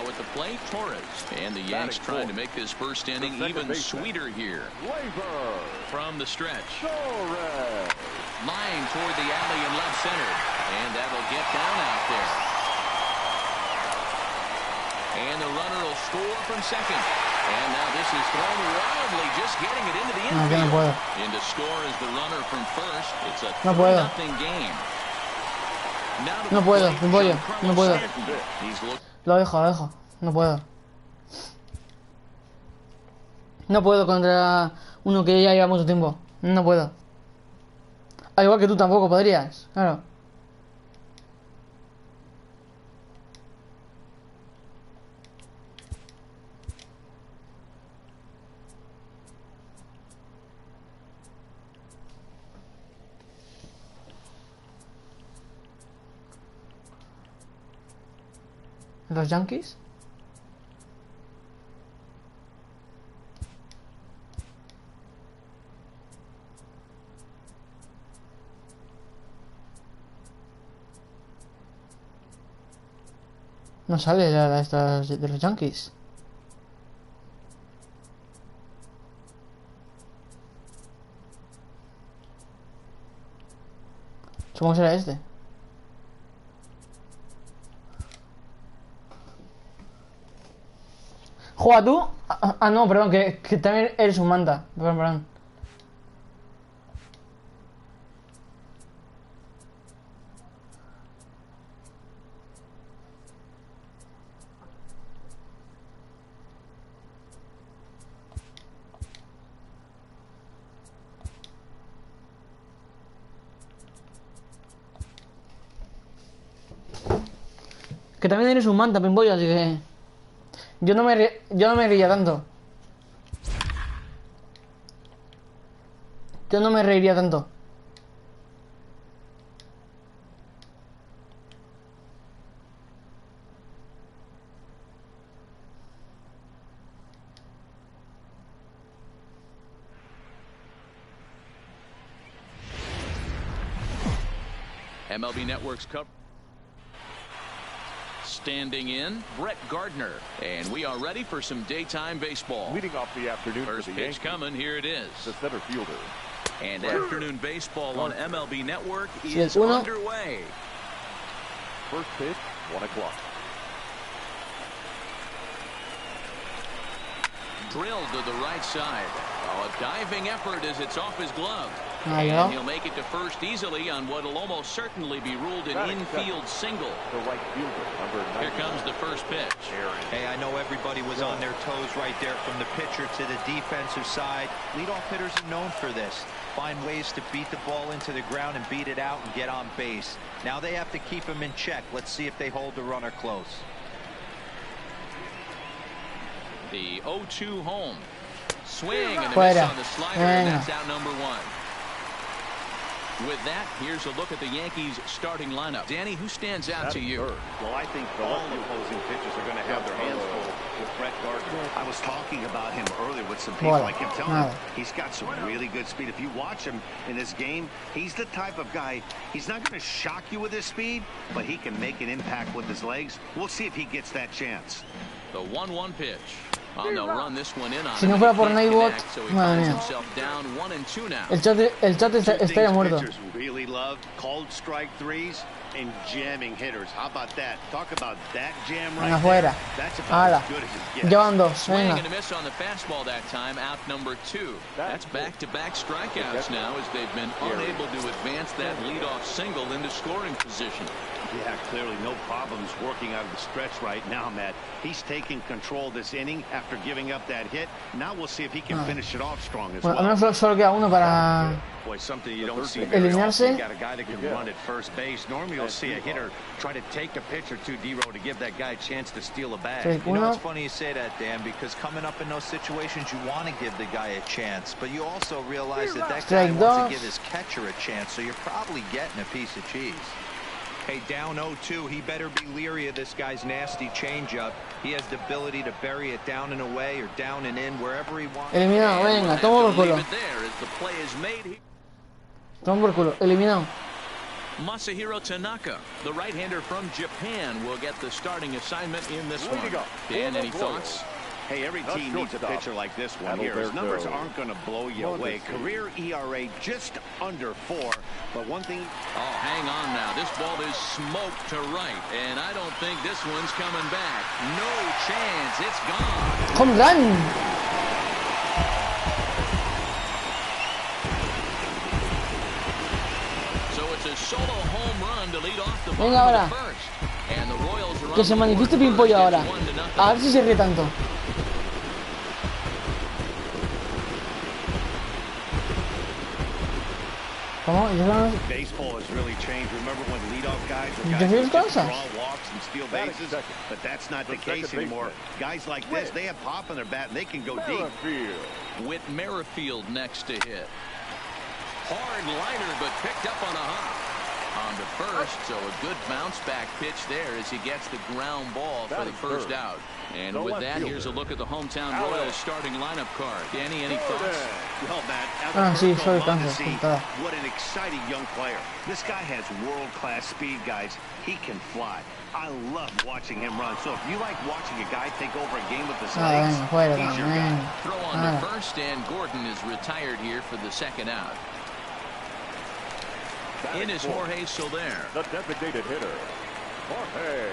at the plate, Torres. And the Yanks trying to make this first inning even sweeter here. From the stretch. Line toward the alley in left center. And that'll get down out there. And the runner will score from second. And now this is thrown wildly, just getting it into the infield. In to score is the runner from first. It's a 3-0 game. No puedo, no puedo. Lo dejo. No puedo. No puedo contra uno que ya lleva mucho tiempo. No puedo. Al igual que tú tampoco podrías, claro. ¿Los Yankees? No sale la esta de los Yankees. Supongo que será este. Juega tú. Ah, no, perdón, que también eres un manta. Perdón. Que también eres un manta, pimbollo, así que... Yo no me reiría tanto. Yo no me reiría tanto. MLB Network's cover. Standing in, Brett Gardner. And we are ready for some daytime baseball. Leading off the afternoon first for the pitch Yankees, coming, here it is. the center fielder. And afternoon baseball on MLB Network is underway. First pitch, 1 o'clock. Drilled to the right side. Oh, a diving effort as it's off his glove. And he'll make it to first easily on what will almost certainly be ruled an infield single. The right fielder, number 9. Here comes the first pitch. Hey, I know everybody was on their toes right there from the pitcher to the defensive side. Leadoff hitters are known for this. Find ways to beat the ball into the ground and beat it out and get on base. Now they have to keep him in check. Let's see if they hold the runner close. The 0-2 home. Swing and a miss on the slider, and that's out number 1. With that, here's a look at the Yankees starting lineup. Danny, who stands out to you? Well, I think all opposing pitchers are going to have their hands full with Brett Gardner. I was talking about him earlier with some people. I kept telling him he's got some really good speed. If you watch him in this game, he's the type of guy, he's not going to shock you with his speed, but he can make an impact with his legs. We'll see if he gets that chance. The 1-1 pitch. Oh, no, run this one in on si no fuera por Neibot, madre mía. El chat estaría muerto. Really love cold strike threes and jamming hitters. How about that? Talk about that jam right afuera. That's about as good as it gets. Llevan dos. Swing and a miss on the fastball that time. Out number 2. That's back-to-back strikeouts now as they've been unable to advance that leadoff single into scoring position. Yeah, clearly no problems working out of the stretch right now, Matt. He's taking control this inning after giving up that hit. Now we'll see if he can finish it off strong as well. Bueno, al menos solo queda uno para eliminarse. Got a guy that can run at first base. Normally you'll see a hitter try to take a pitch or two, D-Row, to give that guy a chance to steal a bag. You know, it's funny you say that, Dan, because coming up in those situations, you want to give the guy a chance, but you also realize that that guy wants to give his catcher a chance, so you're probably getting a piece of cheese. Hey, down 0-2, he better be leery of this guy's nasty changeup. He has the ability to bury it down and away or down and in, wherever he wants. Eliminado, venga, toma por culo. Toma por culo, eliminado. Masahiro Tanaka, the right-hander from Japan, will get the starting assignment in this one. Dan, any thoughts? Hey, every team needs a pitcher like this one here. His numbers aren't going to blow you away. Career ERA just under 4. But one thing... Oh, hang on now. This ball is smoked to right. And I don't think this one's coming back. No chance. It's gone. Home run. So it's a solo home run to lead off the Venga ahora. first. And the Royals are Que se manifieste Pimpollo ahora. A ver si se ríe tanto. Baseball has really changed. Remember when leadoff guys were guys who just draw walks and steal bases? But that's not the case anymore. Guys like this, they have pop in their bat and they can go deep. With Merrifield next to hit. Hard liner, but picked up on a hop. On to first, so a good bounce back pitch there as he gets the ground ball for the first out. And with that, here's a look at the hometown Royals starting lineup card. Danny, any thoughts? Well, Matt, what an exciting young player. This guy has world-class speed, guys. He can fly. I love watching him run. So if you like watching a guy take over a game with his legs, he's your guy. Throw on to first, and Gordon is retired here for the second out. In is Jorge Soler. The designated hitter, Jorge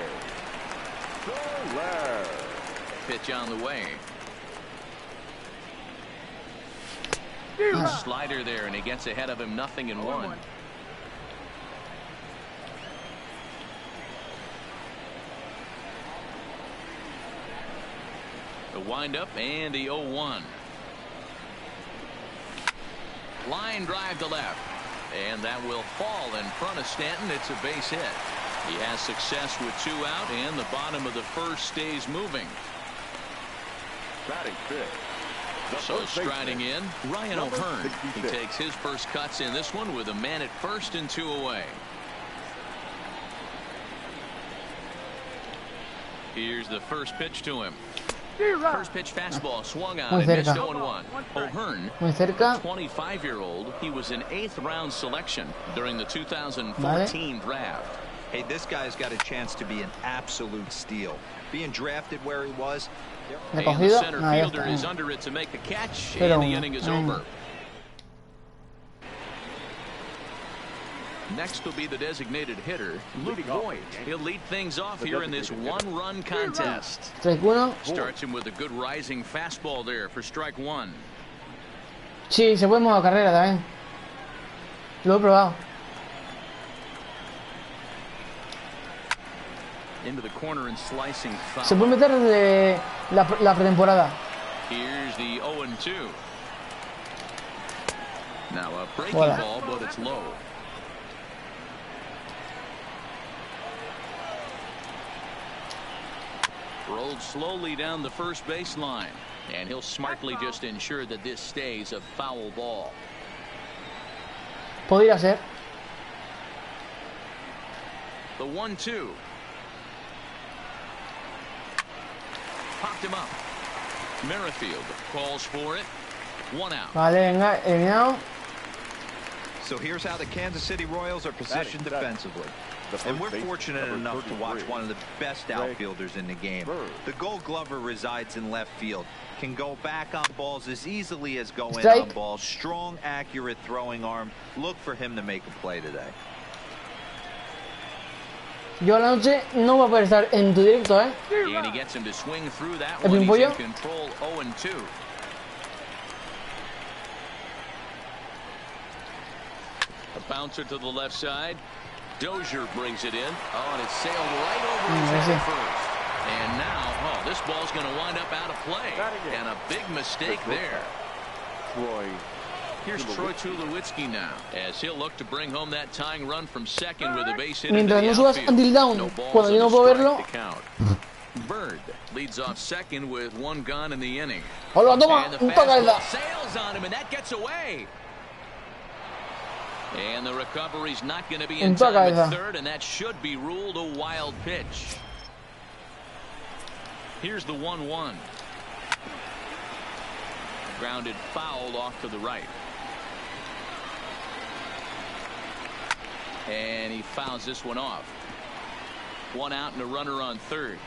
Soler. Pitch on the way. Slider there, and he gets ahead of him, 0-1. The windup and the 0-1. Line drive to left. And that will fall in front of Stanton. It's a base hit. He has success with 2 out, and the bottom of the first stays moving. So striding in, Ryan O'Hearn. He takes his first cuts in this one with a man at first and 2 away. Here's the first pitch to him. First pitch fastball swung on and missed 0-1. O'Hearn, 25-year-old, he was an 8th round selection during the 2014 draft. Hey, this guy's got a chance to be an absolute steal. Being drafted where he was. And the center fielder is under it to make the catch, and the inning is over. Next will be the designated hitter, Luke Voigt. He'll lead things off here in this 1-run contest. Starts him with a good rising fastball there for strike 1. Sí, se puede modo carrera también. Lo he probado. Into the corner and slicing foul. Se puede meter desde la pretemporada. Here's the 0-2. Now a breaking ball, but it's low. Rolled slowly down the first baseline, and he'll smartly just ensure that this stays a foul ball. Podría ser. The 1-2. Popped him up. Merrifield calls for it. 1 out. Vale, venga, eliminado. So here's how the Kansas City Royals are positioned defensively. And we're fortunate enough to watch one of the best outfielders in the game. The Gold Glover resides in left field. Can go back on balls as easily as go in on balls. Strong, accurate throwing arm. Look for him to make a play today. Yo a la noche no voy a poder estar en tu directo, ¿eh? And he gets him to swing through that one. He's in control, 0-2. A bouncer to the left side. Dozier brings it in. Oh, and it sailed right over his head first. And now, this ball's going to wind up out of play. And a big mistake there. Here's Troy Tulowitzki now, as he'll look to bring home that tying run from second with a base hit into the outfield. No balls in the strike to count. Bird leads off second with one gone in the inning. And the fastball sails on him, and that gets away. And the recovery's not going to be in time at third, and that should be ruled a wild pitch. Here's the 1-1. Grounded foul off to the right. And he fouls this one off. One out and a runner on third.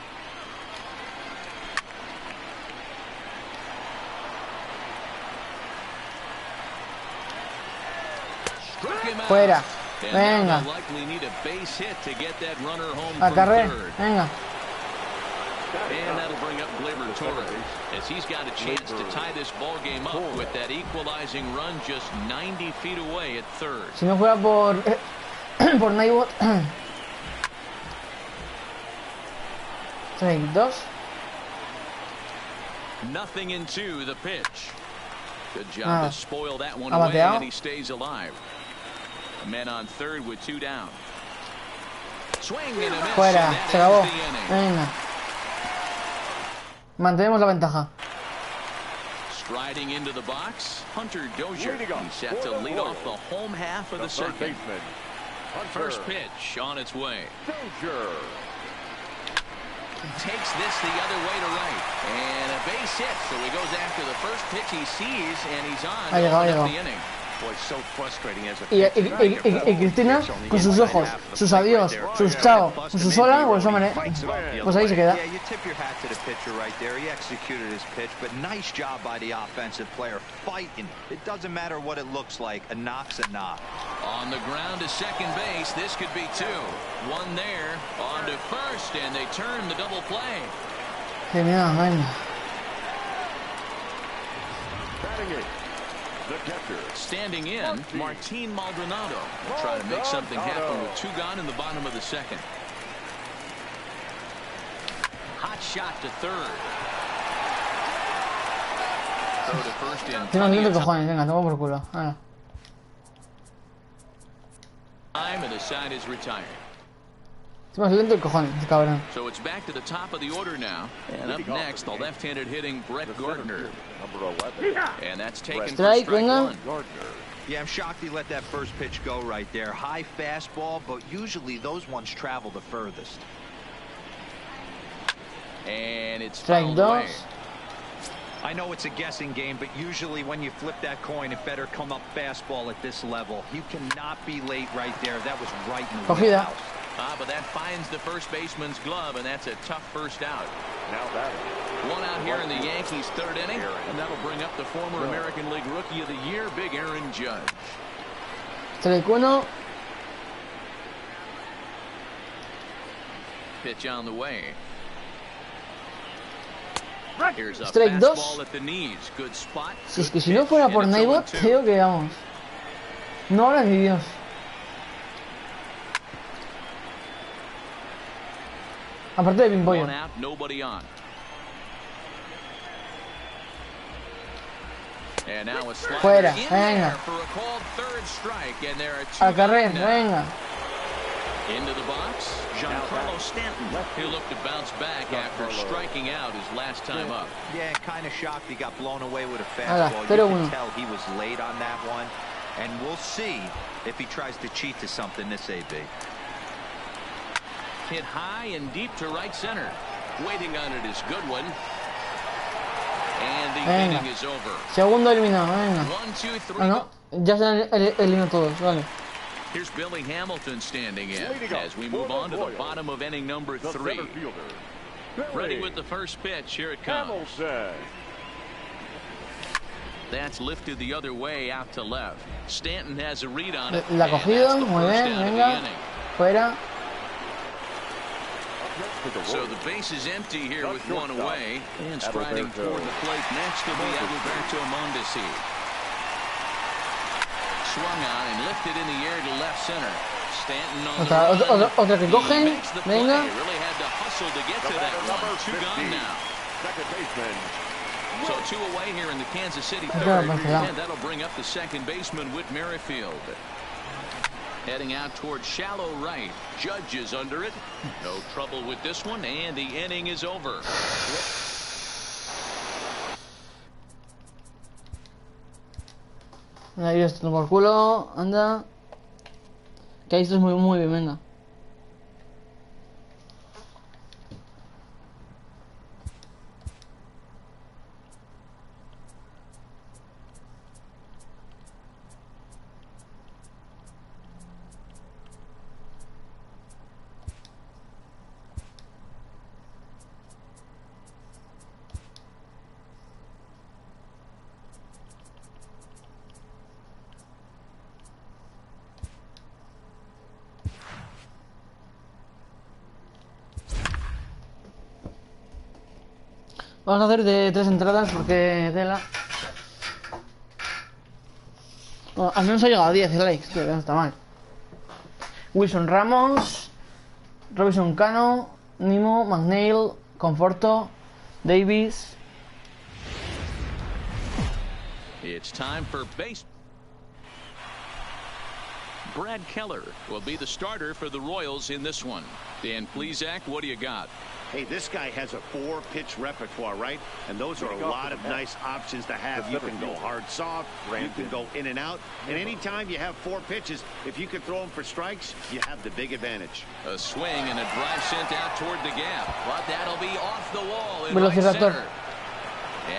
Fuera. Venga. A carrera. Venga. And that'll bring up Gleyber Torres as he's got a chance to tie this ball game up with that equalizing run just 90 feet away at third. Si no fuera por Naibot. Strike 2. Nothing in 2, the pitch. Good job to spoil that one away, and he stays alive. Men on third with 2 down. Swing and a miss. Fuera, se acabó. Venga. Mantenemos la ventaja. Striding into the box, Hunter Dozier. He's set to lead off the home half of the second. First pitch on its way. Dozier takes this the other way to right, and a base hit. So he goes after the first pitch he sees, and he's on to open up the inning. Y Cristina con sus ojos, sus adiós, sus chao, sus hola, pues hombre, pues ahí se queda. Yeah, you tip your hat to the pitcher right there. He executed his pitch, but nice job by the offensive player fighting. It doesn't matter what it looks like. A knock's a knock. On the ground to second base, this could be 2. One there, on to first, and they turn the double play. Genial, venga. Standing in, Martin Maldonado will try to make something happen with 2 gone in the bottom of the second. Hot shot to third. Throw to first in. Tengo cojones, venga, toma por culo. Time and the side is retired. Más lento el cojones, cabrón. So it's back to the top of the order now. And up next, the left-handed hitting Brett Gardner. And that's taken strike, for strike 1. Yeah, I'm shocked he let that first pitch go right there. High fastball, but usually those ones travel the furthest. And it's strike 2. I know it's a guessing game, but usually when you flip that coin, it better come up fastball at this level. You cannot be late right there. That was right in the wheelhouse. But that finds the first baseman's glove, and that's a tough first out. Now that one out here in the Yankees' third inning, and that'll bring up the former American League Rookie of the Year, Big Aaron Judge. Strike 1. Pitch on the way. Here's a strike 2. fastball at the knees. Good spot. Si es que si no fuera por Naibot, creo que vamos. No habla ni Dios. Aparte de Pimpollo. Fuera, venga. A carrera, venga. Into the box, Giancarlo Stanton. He'll look to bounce back after striking out his last time up. Yeah, kind of shocked he got blown away with a fastball. You can tell he was late on that one. And we'll see if he tries to cheat to something this AB. Hit high and deep to right center. Waiting on it is Goodwin. And the inning is over. Segundo eliminado, venga. 1, 2, 3. Ah, no. Ya se eliminó todos, vale. Here's Billy Hamilton standing in as we move on to the bottom of inning number 3. Ready with the first pitch. Here it comes. That's lifted the other way out to left. Stanton has a read on it. La cogido, muy bien, venga. Fuera. So the base is empty here with one away. And striding toward the plate next will be Adalberto Mondesi. Swung on and lifted in the air to left center. Otra que cogen. Venga. Second baseman. So 2 away here in the Kansas City third, and that'll bring up the second baseman, Whit Merrifield. Heading out towards shallow right. Judge is under it. No trouble with this one, and the inning is over. Ahí esto por culo. Anda. Que ahí esto es muy bien, venga. Vamos a hacer de 3 entradas porque tela. Bueno, al menos ha llegado a 10 likes, que no está mal. Wilson Ramos, Robinson Cano, Nimo, McNeil, Conforto, Davis. It's time for base. Brad Keller will be the starter for the Royals in this one. Dan Plesac, what do you got? Hey, this guy has a 4-pitch repertoire, right? And those are a lot of nice options to have. You can go hard, soft, you can go in and out. And anytime you have 4 pitches, if you can throw them for strikes, you have the big advantage. A swing and a drive sent out toward the gap. But that'll be off the wall in right center.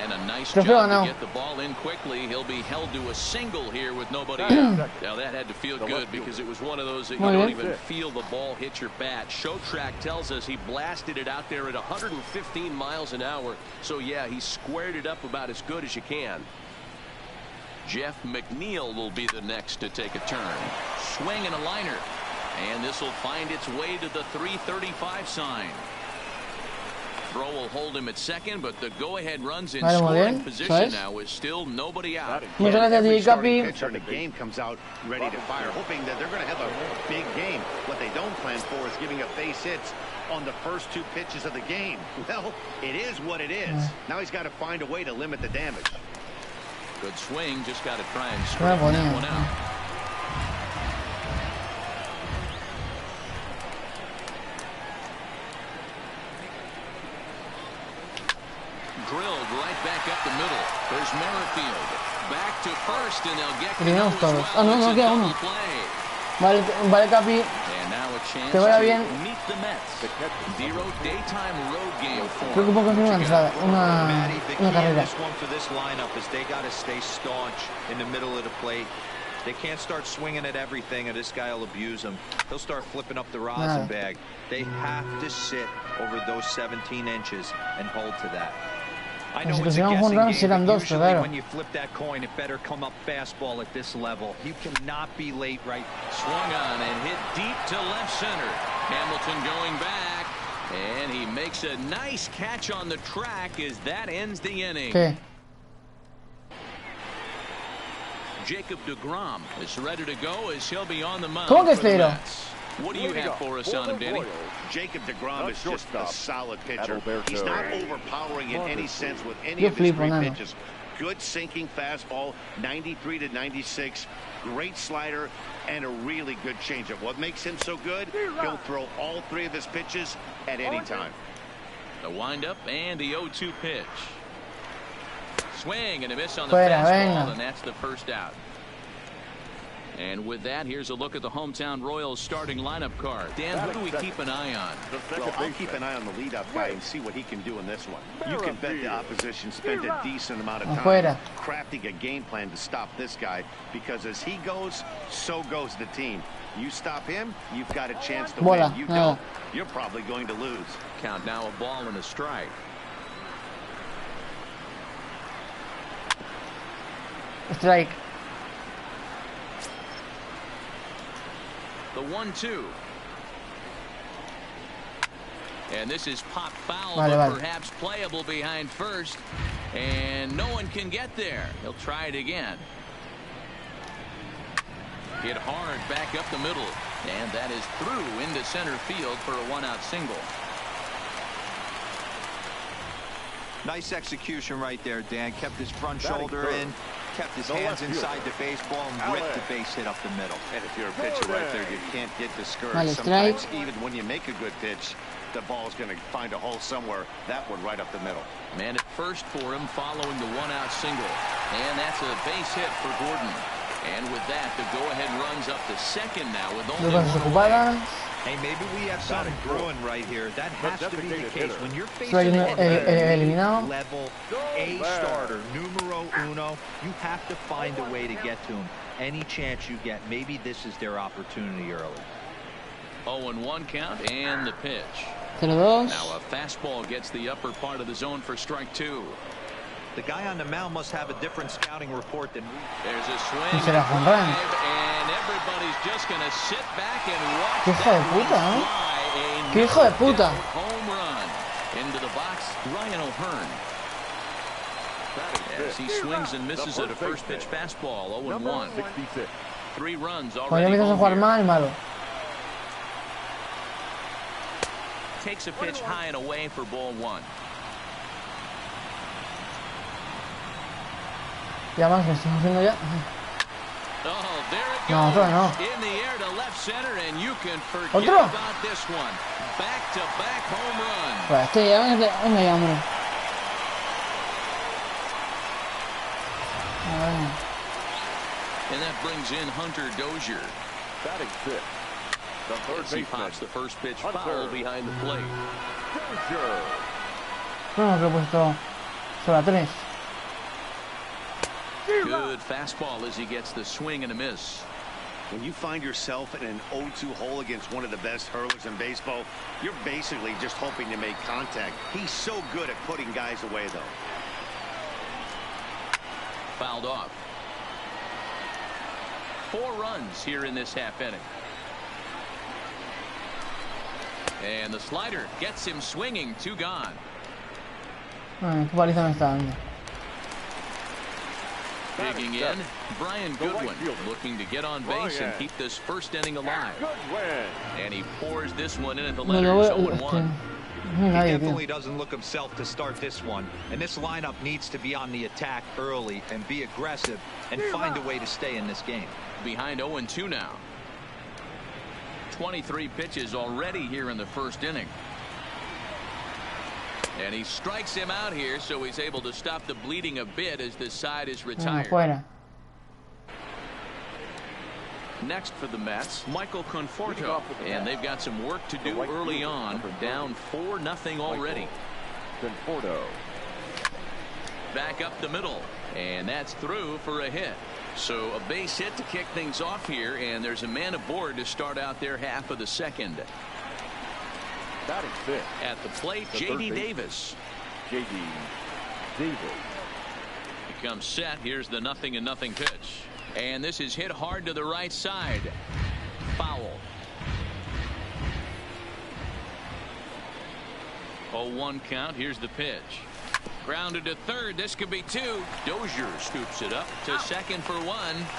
And a nice job to get the ball in quickly. He'll be held to a single here with nobody out. Now that had to feel good because it was one of those that you don't even feel the ball hit your bat. Show track tells us he blasted it out there at 115 miles an hour. So yeah, he squared it up about as good as you can. Jeff McNeil will be the next to take a turn. Swing and a liner. And this will find its way to the 335 sign. Throw will hold him at second, but the go-ahead runs in scoring position now with still nobody out. Every starting pitcher in the game comes out ready to fire, hoping that they're going to have a big game. What they don't plan for is giving up base hits on the first 2 pitches of the game. Well, it is what it is. Now he's got to find a way to limit the damage. Good swing, just got to try and straighten that one out. Drilled right back up the middle. There's Merrifield. Back to first, and they'll get todos. Ah, no, no queda uno. Vale, Capi. Que vaya bien. Creo que puedo conseguir una entrada, una carrera. They can't start swinging at everything, or this guy will abuse them. He'll start flipping up the rosin bag. They have to sit over those 17 inches and hold to that. I know it's a guessing game, but usually when you flip that coin, it better come up fastball at this level. You cannot be late right. Swung on and hit deep to left center. Hamilton going back, and he makes a nice catch on the track as that ends the inning. Okay. Jacob deGrom is ready to go as he'll be on the mound. ¿Cómo que Spyro? What do you have for us on him, Danny? Jacob deGrom is just a solid pitcher. He's not overpowering in any sense with any of his 3 pitches. Good sinking fastball, 93 to 96. Great slider and a really good changeup. What makes him so good? He'll throw all 3 of his pitches at any time. The windup and the 0-2 pitch. Swing and a miss on the fastball, and that's the first out. And with that, here's a look at the hometown Royals starting lineup card. Dan, who do we keep an eye on? Well, I'll keep an eye on the leadoff guy and see what he can do in this one. You can bet the opposition spent a decent amount of time crafting a game plan to stop this guy, because as he goes, so goes the team. You stop him, you've got a chance to win. You don't, you're probably going to lose. Count now a ball and a strike. Strike. The 1-2. And this is pop foul, but perhaps playable behind first. And no one can get there. He'll try it again. Hit hard back up the middle. And that is through into center field for a one-out single. Nice execution right there, Dan. Kept his front shoulder in, kept his hands inside the baseball, and ripped the base hit up the middle. And if you're a pitcher right there, you can't get discouraged. Sometimes, even when you make a good pitch, the ball's going to find a hole somewhere. That one right up the middle. Man at first for him following the one-out single. And that's a base hit for Gordon. And with that, the go-ahead runs up to second now with only one. Hey, maybe we have something brewing right here. That has to be the case. When you're facing a level A starter, numero uno, you have to find a way to get to him. Any chance you get, maybe this is their opportunity early. 0-1 count and the pitch. Now a fastball gets the upper part of the zone for strike two. The guy on the mound must have a different scouting report than we. There's a swing and everybody's just going to sit back and watch. ¡Qué hijo de puta, ¿no? ¡Qué hijo de puta! Home run into the box, Ryan O'Hearn. As he swings and misses at a first pitch fastball, 0-1. 3 runs already. Cuando empiezas a jugar mal, malo. Takes a pitch high and away for ball 1. Ya más, me estoy haciendo ya. Oh, there it goes. No, otro no. In the air to left center, and you can forget about this one. Back-to-back home run. Pues este ya, venga ya, hombre. And that brings in Hunter Dozier. Batting fifth. The third As he pops the first pitch foul behind the plate. Dozier. No, lo he puesto sobre 3. Good fastball as he gets the swing and a miss. When you find yourself in an 0-2 hole against one of the best hurlers in baseball, you're basically just hoping to make contact. He's so good at putting guys away, though. Fouled off. 4 runs here in this half inning. And the slider gets him swinging. 2 gone. Qué paliza me está dando. Digging in, Brian Goodwin looking to get on base and keep this first inning alive. And he pours this one in at the letters 0-1. He definitely doesn't look himself to start this one. And this lineup needs to be on the attack early and be aggressive and find a way to stay in this game. Behind 0-2 now. 23 pitches already here in the first inning. And he strikes him out here, so he's able to stop the bleeding a bit as this side is retired. Next for the Mets, Michael Conforto. And they've got some work to do early on. Down 4-0 already. Conforto. Back up the middle. And that's through for a hit. So a base hit to kick things off here. And there's a man aboard to start out their half of the second. At the plate, J.D. Davis. J.D. Davis. He comes set. Here's the 0-0 pitch. And this is hit hard to the right side. Foul. 0-1 count. Here's the pitch. Grounded to third. This could be 2. Dozier scoops it up to second for 1.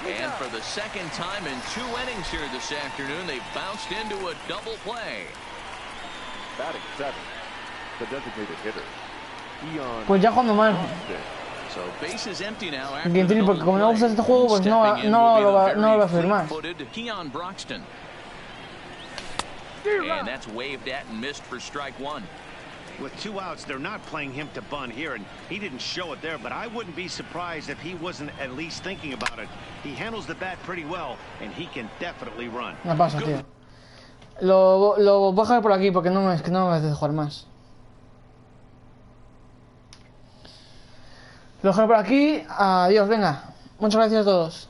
And for the second time in 2 innings here this afternoon, they bounced into a double play. Batting 7, the designated hitter. Pues ya jugando mal. So base is empty now. Porque como no gusta este juego, pues no lo va a firmar. Keon Broxton. And that's waved at and missed for strike 1. With 2 outs, they're not playing him to bunt here, and he didn't show it there, but I wouldn't be surprised if he wasn't at least thinking about it. He handles the bat pretty well, and he can definitely run. No pasa, tío. Lo voy a dejar por aquí porque no me hace jugar más. Lo dejo por aquí. Adiós, venga. Muchas gracias a todos.